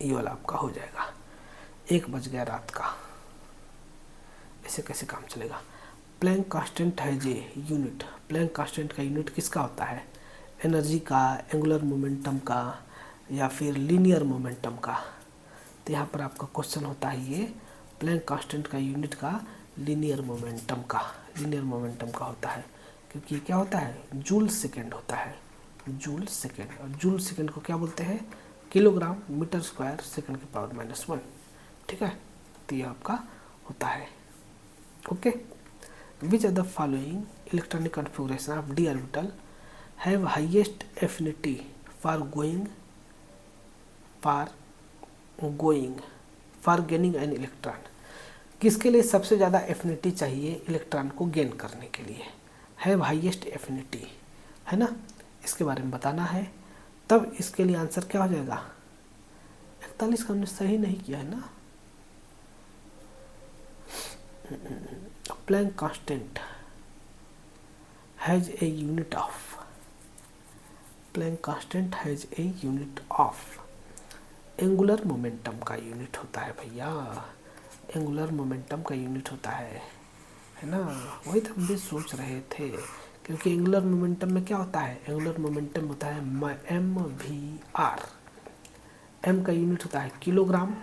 ये वाला आपका हो जाएगा। 1 बज गया रात का, ऐसे कैसे काम चलेगा। प्लैंक कांस्टेंट है जे यूनिट, प्लैंक कांस्टेंट का यूनिट किसका होता है, एनर्जी का, एंगुलर मोमेंटम का, या फिर लीनियर मोमेंटम का। तो यहाँ पर आपका क्वेश्चन होता है ये प्लैंक कांस्टेंट का यूनिट का लीनियर मोमेंटम का होता है, क्योंकि ये क्या होता है, जूल सेकेंड होता है, जूल सेकेंड। और जूल सेकेंड को क्या बोलते हैं, किलोग्राम मीटर स्क्वायर सेकेंड की पावर -1। ठीक है, तो ये आपका होता है। Okay, which are the following electronic configuration of d orbital have highest affinity for gaining an electron. किसके लिए सबसे ज़्यादा एफिनिटी चाहिए इलेक्ट्रॉन को गेन करने के लिए, हैव हाईएस्ट एफिनिटी, है ना, इसके बारे में बताना है। तब इसके लिए आंसर क्या हो जाएगा, 41 का हमने सही नहीं किया है ना। Planck constant has a unit of, Planck constant has a unit of angular momentum का यूनिट होता है भैया, एंगुलर मोमेंटम का यूनिट होता है ना। वही तो हम भी सोच रहे थे, क्योंकि एंगुलर मोमेंटम में क्या होता है, एंगुलर मोमेंटम होता है MVR। m का यूनिट होता है किलोग्राम,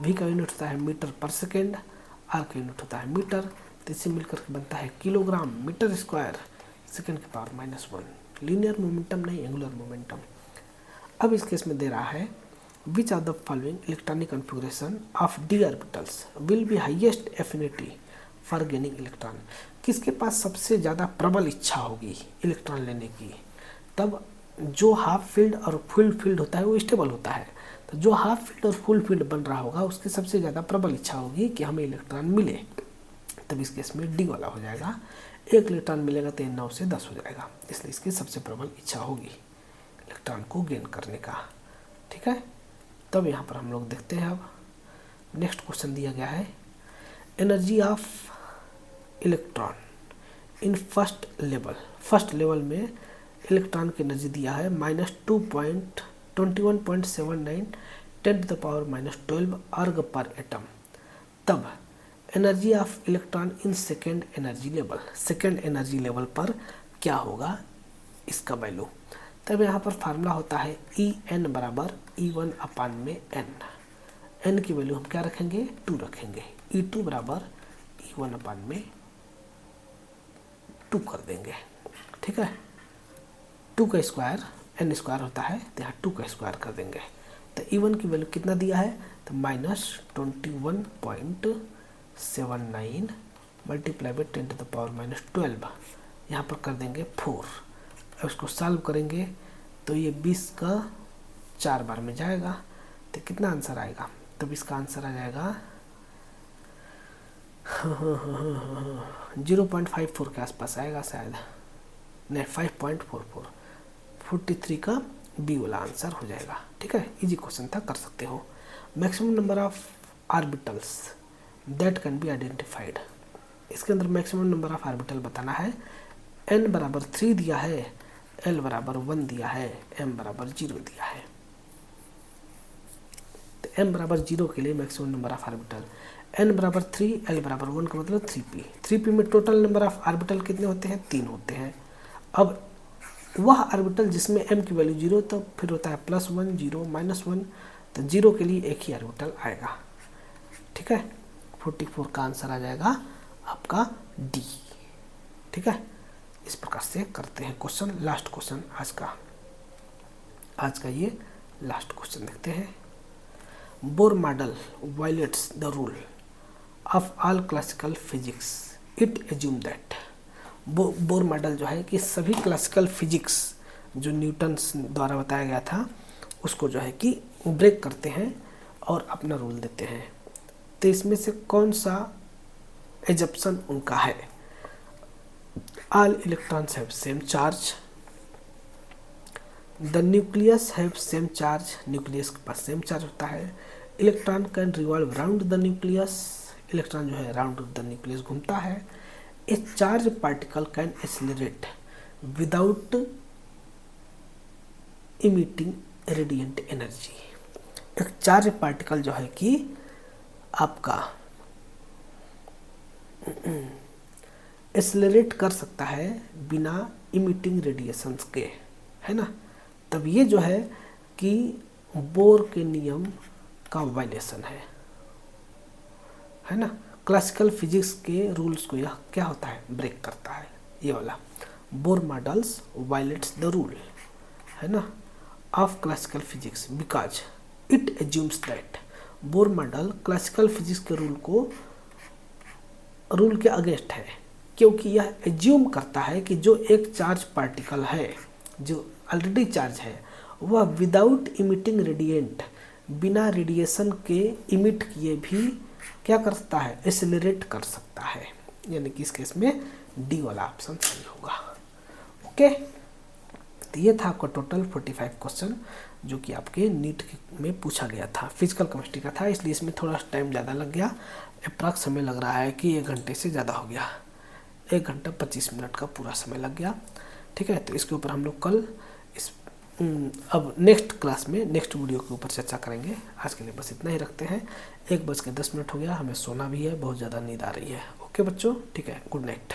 v का यूनिट होता है मीटर पर सेकेंड, r का यूनिट होता है मीटर। तो इससे मिलकर के बनता है किलोग्राम मीटर स्क्वायर सेकेंड की पावर -1। लीनियर मोमेंटम नहीं, एंगुलर मोमेंटम। अब इस केस में दे रहा है which are the following electronic configuration of d orbitals will be highest affinity for gaining electron. किसके पास सबसे ज़्यादा प्रबल इच्छा होगी इलेक्ट्रॉन लेने की। तब जो हाफ फील्ड और फुल फील्ड होता है वो स्टेबल होता है, तो जो हाफ फील्ड और फुल फील्ड बन रहा होगा उसकी सबसे ज़्यादा प्रबल इच्छा होगी कि हमें इलेक्ट्रॉन मिले। तब इस केस में डी वाला हो जाएगा, 1 इलेक्ट्रॉन मिलेगा तो 9 से 10 हो जाएगा, इसलिए इसकी सबसे प्रबल इच्छा होगी इलेक्ट्रॉन को गेन करने का। ठीक है, तब यहाँ पर हम लोग देखते हैं। अब नेक्स्ट क्वेश्चन दिया गया है, energy of electron in first level में इलेक्ट्रॉन की एनर्जी दिया है -21.79 10⁻12 अर्ग पर एटम। तब energy of electron in second energy level पर क्या होगा इसका वैल्यू। तब यहाँ पर फार्मूला होता है En बराबर E1/n। n की वैल्यू हम क्या रखेंगे, 2 रखेंगे। E2 बराबर E1/2 कर देंगे। ठीक है, 2 का स्क्वायर n स्क्वायर होता है, तो यहाँ 2 का स्क्वायर कर देंगे। तो E1 की वैल्यू कितना दिया है, तो -21.79 मल्टीप्लाई बाई 10⁻12 यहाँ पर कर देंगे 4। अब इसको सॉल्व करेंगे तो ये 20 का 4 बार में जाएगा, तो कितना आंसर आएगा, तब इसका आंसर आ जाएगा 0.54 के आसपास आएगा शायद, नहीं 5.44, 43 का बी वाला आंसर हो जाएगा। ठीक है, इजी क्वेश्चन था, कर सकते हो। Maximum number of orbitals that can be identified, इसके अंदर मैक्सिमम नंबर ऑफ ऑर्बिटल बताना है। n बराबर 3 दिया है, l बराबर 1 दिया है, m बराबर 0 दिया है। तो m बराबर 0 के लिए maximum number of orbital n बराबर 3, l बराबर 1 का मतलब 3p में टोटल नंबर ऑफ ऑर्बिटल कितने होते हैं, 3 होते हैं। अब वह ऑर्बिटल जिसमें m की वैल्यू 0, तो फिर होता है +1 0 -1, तो 0 के लिए एक ही ऑर्बिटल आएगा। ठीक है, 44 का आंसर आ जाएगा आपका डी। ठीक है, इस प्रकार से करते हैं क्वेश्चन। लास्ट क्वेश्चन आज का ये लास्ट क्वेश्चन देखते हैं। Bohr model violets the rule of all classical physics, it assume that. Bohr model जो है कि सभी क्लासिकल फिजिक्स जो न्यूटन द्वारा बताया गया था उसको जो है कि ब्रेक करते हैं और अपना रूल देते हैं। तो इसमें से कौन सा एजप्शन उनका है, all electrons have same charge, the nucleus have same charge, nucleus के पास सेम चार्ज होता है, electron can revolve round the nucleus, electron जो है राउंड द न्यूक्लियस घूमता है, ए charge particle can accelerate without emitting radiant energy. एक charge particle जो है कि आपका एक्सेलरेट कर सकता है बिना इमिटिंग रेडिएशंस के, है ना। तब ये जो है कि बोर के नियम का वायलेशन है ना। क्लासिकल फिजिक्स के रूल्स को यह क्या होता है, ब्रेक करता है, ये वाला। Bore models violets the rule, है ना, of classical physics because it assumes that. Bohr model classical physics के रूल के अगेंस्ट है, क्योंकि यह एज्यूम करता है कि जो एक चार्ज पार्टिकल है, जो ऑलरेडी चार्ज है, वह विदाउट इमिटिंग रेडिएंट, बिना रेडिएशन के इमिट किए भी क्या कर सकता है, एक्सेलरेट कर सकता है। यानी कि इस केस में डी वाला ऑप्शन सही होगा। ओके, तो ये था आपका टोटल 45 क्वेश्चन जो कि आपके नीट में पूछा गया था। फिजिकल केमिस्ट्री का था, इसलिए इसमें थोड़ा टाइम ज़्यादा लग गया। अप्रॉक्स समय लग रहा है कि 1 घंटे से ज़्यादा हो गया, 1 घंटा 25 मिनट का पूरा समय लग गया। ठीक है, तो इसके ऊपर हम लोग कल अब नेक्स्ट क्लास में नेक्स्ट वीडियो के ऊपर चर्चा करेंगे। आज के लिए बस इतना ही रखते हैं। 1:10 हो गया, हमें सोना भी है, बहुत ज़्यादा नींद आ रही है। ओके बच्चों, ठीक है, गुड नाइट।